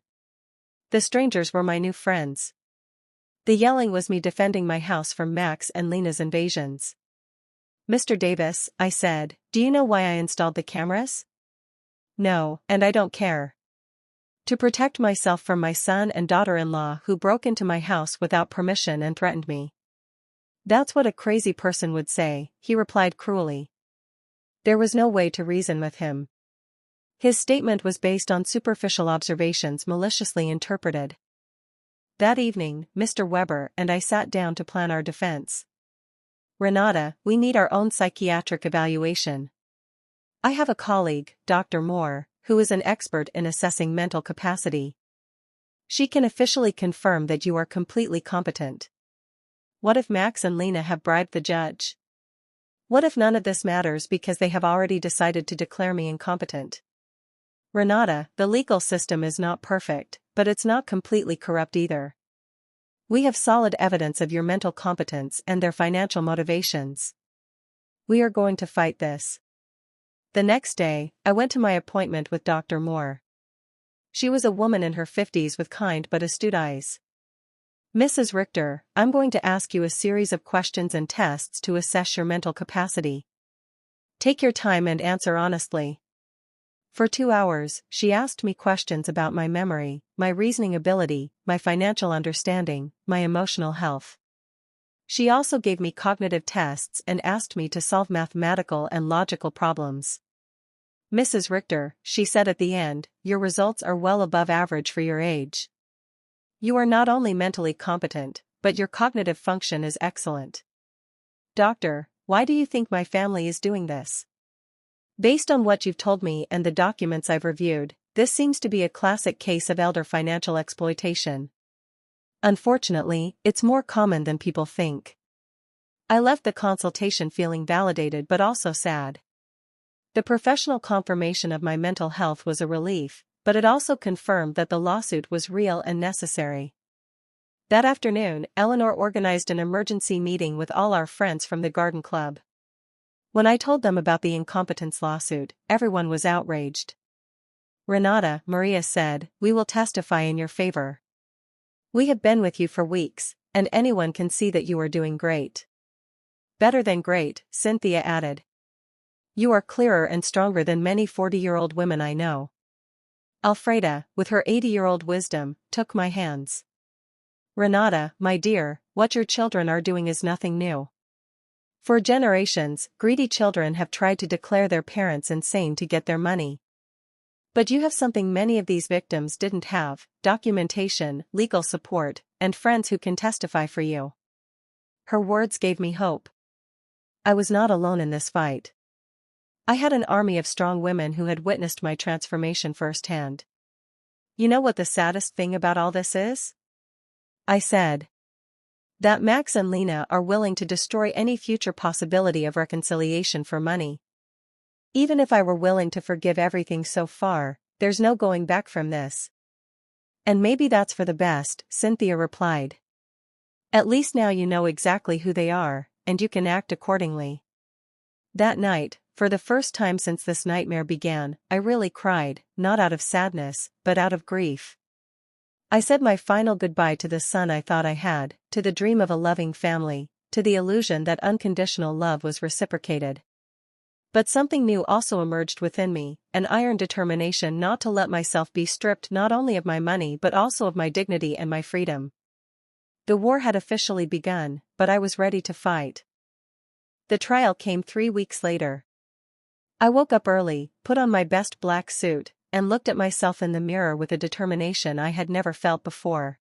A: The strangers were my new friends. The yelling was me defending my house from Max and Lena's invasions. Mr. Davis, I said, do you know why I installed the cameras? No, and I don't care. To protect myself from my son and daughter-in-law who broke into my house without permission and threatened me. That's what a crazy person would say, he replied cruelly. There was no way to reason with him. His statement was based on superficial observations maliciously interpreted. That evening, Mr. Weber and I sat down to plan our defense. Renata, we need our own psychiatric evaluation. I have a colleague, Dr. Moore, who is an expert in assessing mental capacity. She can officially confirm that you are completely competent. What if Max and Lena have bribed the judge? What if none of this matters because they have already decided to declare me incompetent? Renata, the legal system is not perfect, but it's not completely corrupt either. We have solid evidence of your mental competence and their financial motivations. We are going to fight this. The next day, I went to my appointment with Dr. Moore. She was a woman in her 50s with kind but astute eyes. Mrs. Richter, I'm going to ask you a series of questions and tests to assess your mental capacity. Take your time and answer honestly. For 2 hours, she asked me questions about my memory, my reasoning ability, my financial understanding, my emotional health. She also gave me cognitive tests and asked me to solve mathematical and logical problems. Mrs. Richter, she said at the end, your results are well above average for your age. You are not only mentally competent, but your cognitive function is excellent. Doctor, why do you think my family is doing this? Based on what you've told me and the documents I've reviewed, this seems to be a classic case of elder financial exploitation. Unfortunately, it's more common than people think. I left the consultation feeling validated but also sad. The professional confirmation of my mental health was a relief, but it also confirmed that the lawsuit was real and necessary. That afternoon, Eleanor organized an emergency meeting with all our friends from the garden club. When I told them about the incompetence lawsuit, everyone was outraged. Renata, Maria said, we will testify in your favor. We have been with you for weeks, and anyone can see that you are doing great. Better than great, Cynthia added. You are clearer and stronger than many 40-year-old women I know. Alfreda, with her 80-year-old wisdom, took my hands. Renata, my dear, what your children are doing is nothing new. For generations, greedy children have tried to declare their parents insane to get their money. But you have something many of these victims didn't have: documentation, legal support, and friends who can testify for you. Her words gave me hope. I was not alone in this fight. I had an army of strong women who had witnessed my transformation firsthand. You know what the saddest thing about all this is? I said. That Max and Lena are willing to destroy any future possibility of reconciliation for money. Even if I were willing to forgive everything so far, there's no going back from this. And maybe that's for the best, Cynthia replied. At least now you know exactly who they are, and you can act accordingly. That night, for the first time since this nightmare began, I really cried, not out of sadness, but out of grief. I said my final goodbye to the son I thought I had, to the dream of a loving family, to the illusion that unconditional love was reciprocated. But something new also emerged within me, an iron determination not to let myself be stripped not only of my money but also of my dignity and my freedom. The war had officially begun, but I was ready to fight. The trial came 3 weeks later. I woke up early, put on my best black suit, and looked at myself in the mirror with a determination I had never felt before.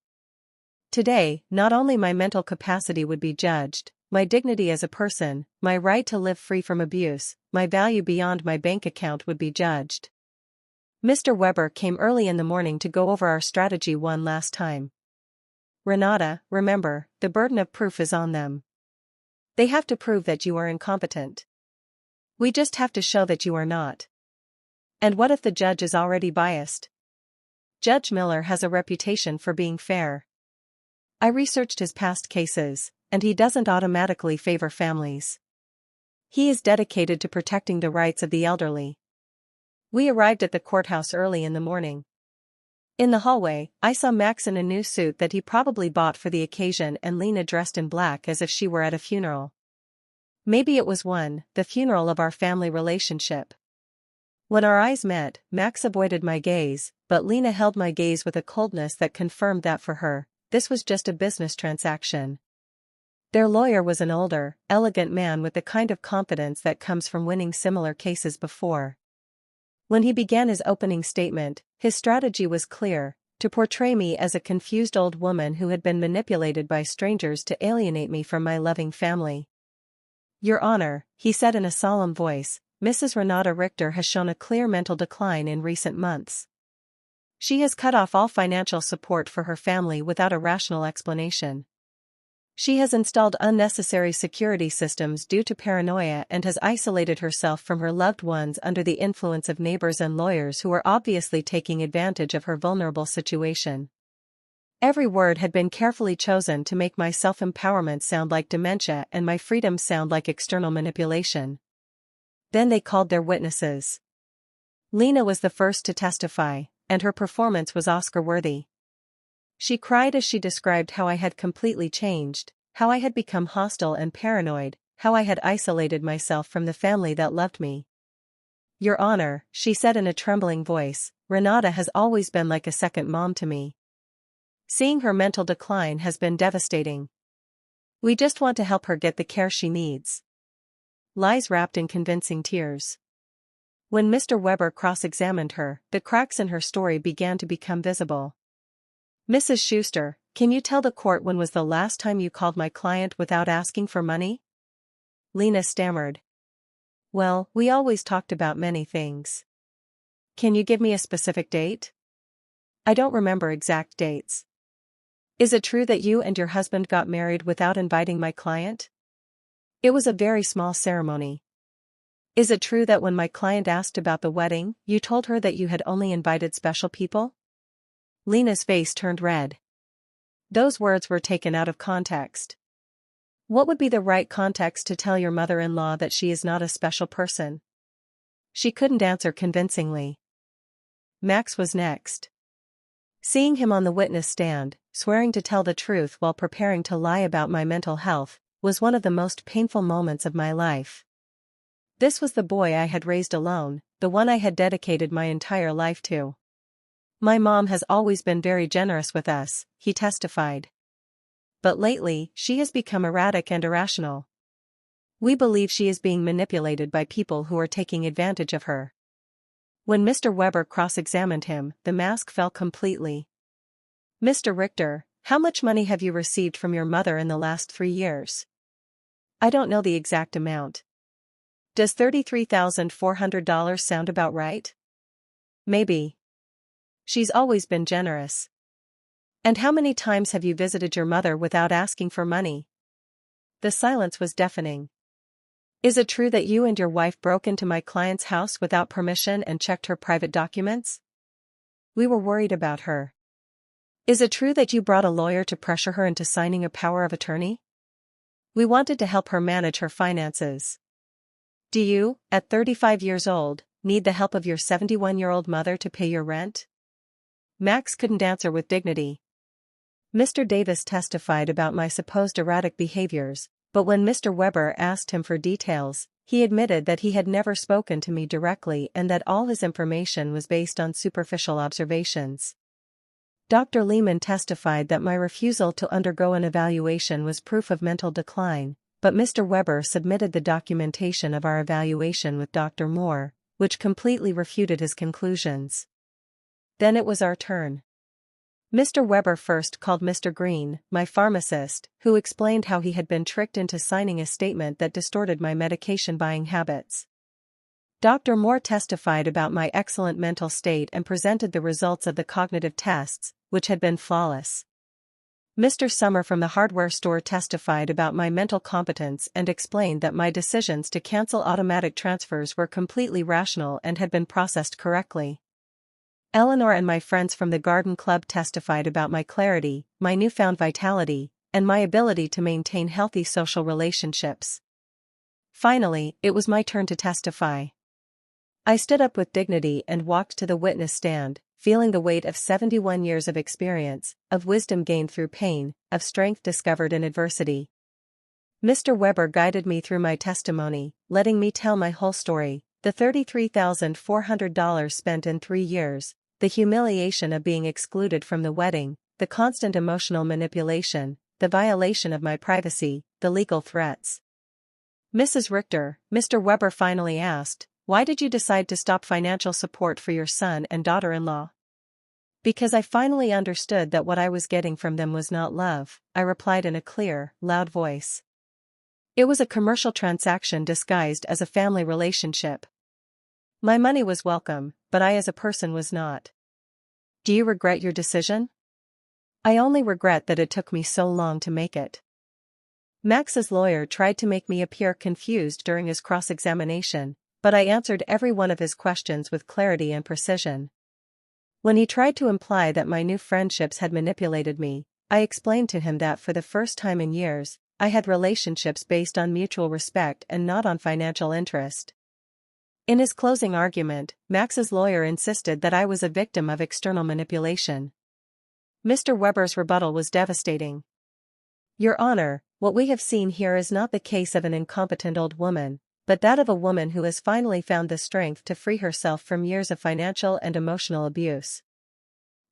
A: Today, not only my mental capacity would be judged, my dignity as a person, my right to live free from abuse, my value beyond my bank account would be judged. Mr. Weber came early in the morning to go over our strategy one last time. Renata, remember, the burden of proof is on them. They have to prove that you are incompetent. We just have to show that you are not. And what if the judge is already biased? Judge Miller has a reputation for being fair. I researched his past cases, and he doesn't automatically favor families. He is dedicated to protecting the rights of the elderly. We arrived at the courthouse early in the morning. In the hallway, I saw Max in a new suit that he probably bought for the occasion and Lena dressed in black as if she were at a funeral. Maybe it was the funeral of our family relationship. When our eyes met, Max avoided my gaze, but Lena held my gaze with a coldness that confirmed that for her, this was just a business transaction. Their lawyer was an older, elegant man with the kind of confidence that comes from winning similar cases before. When he began his opening statement, his strategy was clear: to portray me as a confused old woman who had been manipulated by strangers to alienate me from my loving family. Your Honor, he said in a solemn voice, Mrs. Renata Richter has shown a clear mental decline in recent months. She has cut off all financial support for her family without a rational explanation. She has installed unnecessary security systems due to paranoia and has isolated herself from her loved ones under the influence of neighbors and lawyers who are obviously taking advantage of her vulnerable situation. Every word had been carefully chosen to make my self-empowerment sound like dementia and my freedom sound like external manipulation. Then they called their witnesses. Lena was the first to testify, and her performance was Oscar-worthy. She cried as she described how I had completely changed, how I had become hostile and paranoid, how I had isolated myself from the family that loved me. Your Honor, she said in a trembling voice, Renata has always been like a second mom to me. Seeing her mental decline has been devastating. We just want to help her get the care she needs. Lies wrapped in convincing tears. When Mr. Weber cross-examined her, the cracks in her story began to become visible. Mrs. Schuster, can you tell the court when was the last time you called my client without asking for money? Lena stammered. Well, we always talked about many things. Can you give me a specific date? I don't remember exact dates. Is it true that you and your husband got married without inviting my client? It was a very small ceremony. Is it true that when my client asked about the wedding, you told her that you had only invited special people? Lena's face turned red. Those words were taken out of context. What would be the right context to tell your mother-in-law that she is not a special person? She couldn't answer convincingly. Max was next. Seeing him on the witness stand, swearing to tell the truth while preparing to lie about my mental health, was one of the most painful moments of my life. This was the boy I had raised alone, the one I had dedicated my entire life to. My mom has always been very generous with us, he testified. But lately, she has become erratic and irrational. We believe she is being manipulated by people who are taking advantage of her. When Mr. Weber cross-examined him, the mask fell completely. Mr. Richter, how much money have you received from your mother in the last 3 years? I don't know the exact amount. Does $33,400 sound about right? Maybe. She's always been generous. And how many times have you visited your mother without asking for money? The silence was deafening. Is it true that you and your wife broke into my client's house without permission and checked her private documents? We were worried about her. Is it true that you brought a lawyer to pressure her into signing a power of attorney? We wanted to help her manage her finances. Do you, at 35 years old, need the help of your 71-year-old mother to pay your rent? Max couldn't answer with dignity. Mr. Davis testified about my supposed erratic behaviors, but when Mr. Weber asked him for details, he admitted that he had never spoken to me directly and that all his information was based on superficial observations. Dr. Lehman testified that my refusal to undergo an evaluation was proof of mental decline, but Mr. Weber submitted the documentation of our evaluation with Dr. Moore, which completely refuted his conclusions. Then it was our turn. Mr. Weber first called Mr. Green, my pharmacist, who explained how he had been tricked into signing a statement that distorted my medication buying habits. Dr. Moore testified about my excellent mental state and presented the results of the cognitive tests, which had been flawless. Mr. Summer from the hardware store testified about my mental competence and explained that my decisions to cancel automatic transfers were completely rational and had been processed correctly. Eleanor and my friends from the Garden Club testified about my clarity, my newfound vitality, and my ability to maintain healthy social relationships. Finally, it was my turn to testify. I stood up with dignity and walked to the witness stand, feeling the weight of 71 years of experience, of wisdom gained through pain, of strength discovered in adversity. Mr. Weber guided me through my testimony, letting me tell my whole story, the $33,400 spent in 3 years, the humiliation of being excluded from the wedding, the constant emotional manipulation, the violation of my privacy, the legal threats. Mrs. Richter, Mr. Weber finally asked, why did you decide to stop financial support for your son and daughter-in-law? Because I finally understood that what I was getting from them was not love, I replied in a clear, loud voice. It was a commercial transaction disguised as a family relationship. My money was welcome, but I as a person was not. Do you regret your decision? I only regret that it took me so long to make it. Max's lawyer tried to make me appear confused during his cross-examination, but I answered every one of his questions with clarity and precision. When he tried to imply that my new friendships had manipulated me, I explained to him that for the first time in years, I had relationships based on mutual respect and not on financial interest. In his closing argument, Max's lawyer insisted that I was a victim of external manipulation. Mr. Weber's rebuttal was devastating. Your Honor, what we have seen here is not the case of an incompetent old woman, but that of a woman who has finally found the strength to free herself from years of financial and emotional abuse.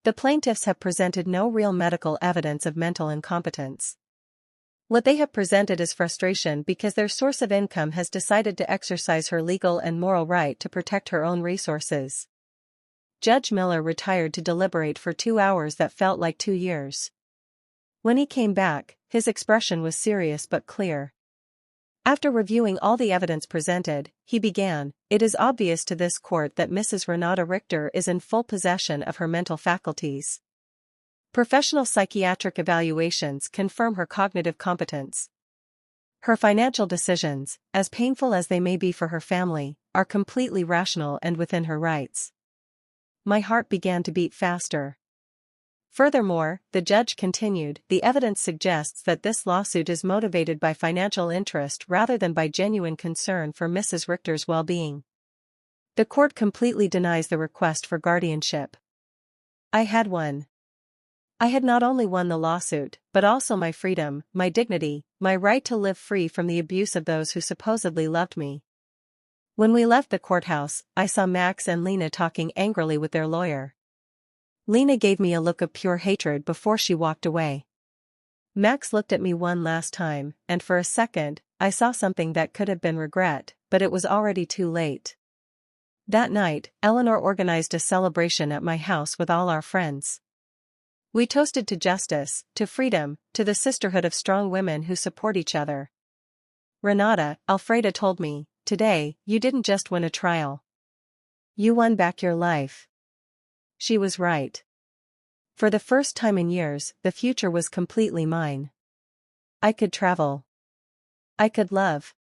A: The plaintiffs have presented no real medical evidence of mental incompetence. What they have presented is frustration because their source of income has decided to exercise her legal and moral right to protect her own resources. Judge Miller retired to deliberate for 2 hours that felt like 2 years. When he came back, his expression was serious but clear. After reviewing all the evidence presented, he began, "It is obvious to this court that Mrs. Renata Richter is in full possession of her mental faculties. Professional psychiatric evaluations confirm her cognitive competence. Her financial decisions, as painful as they may be for her family, are completely rational and within her rights." My heart began to beat faster. Furthermore, the judge continued, "The evidence suggests that this lawsuit is motivated by financial interest rather than by genuine concern for Mrs. Richter's well-being. The court completely denies the request for guardianship." I had one. I had not only won the lawsuit, but also my freedom, my dignity, my right to live free from the abuse of those who supposedly loved me. When we left the courthouse, I saw Max and Lena talking angrily with their lawyer. Lena gave me a look of pure hatred before she walked away. Max looked at me one last time, and for a second, I saw something that could have been regret, but it was already too late. That night, Eleanor organized a celebration at my house with all our friends. We toasted to justice, to freedom, to the sisterhood of strong women who support each other. Renata, Alfreda told me, today, you didn't just win a trial. You won back your life. She was right. For the first time in years, the future was completely mine. I could travel. I could love.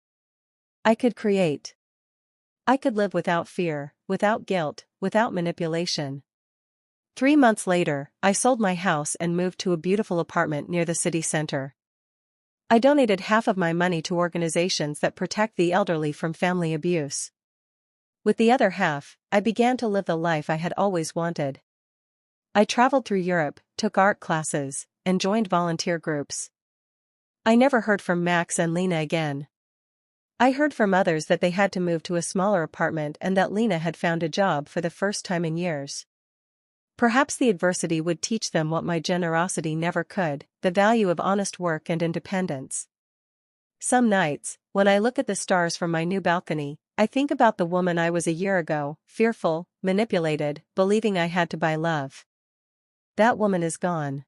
A: I could create. I could live without fear, without guilt, without manipulation. 3 months later, I sold my house and moved to a beautiful apartment near the city center. I donated half of my money to organizations that protect the elderly from family abuse. With the other half, I began to live the life I had always wanted. I traveled through Europe, took art classes, and joined volunteer groups. I never heard from Max and Lena again. I heard from others that they had to move to a smaller apartment and that Lena had found a job for the first time in years. Perhaps the adversity would teach them what my generosity never could, the value of honest work and independence. Some nights, when I look at the stars from my new balcony, I think about the woman I was a year ago, fearful, manipulated, believing I had to buy love. That woman is gone.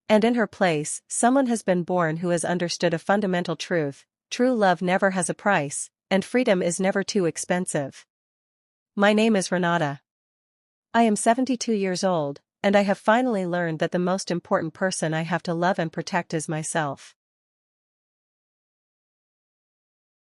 A: And in her place, someone has been born who has understood a fundamental truth: true love never has a price, and freedom is never too expensive. My name is Renata. I am 72 years old, and I have finally learned that the most important person I have to love and protect is myself.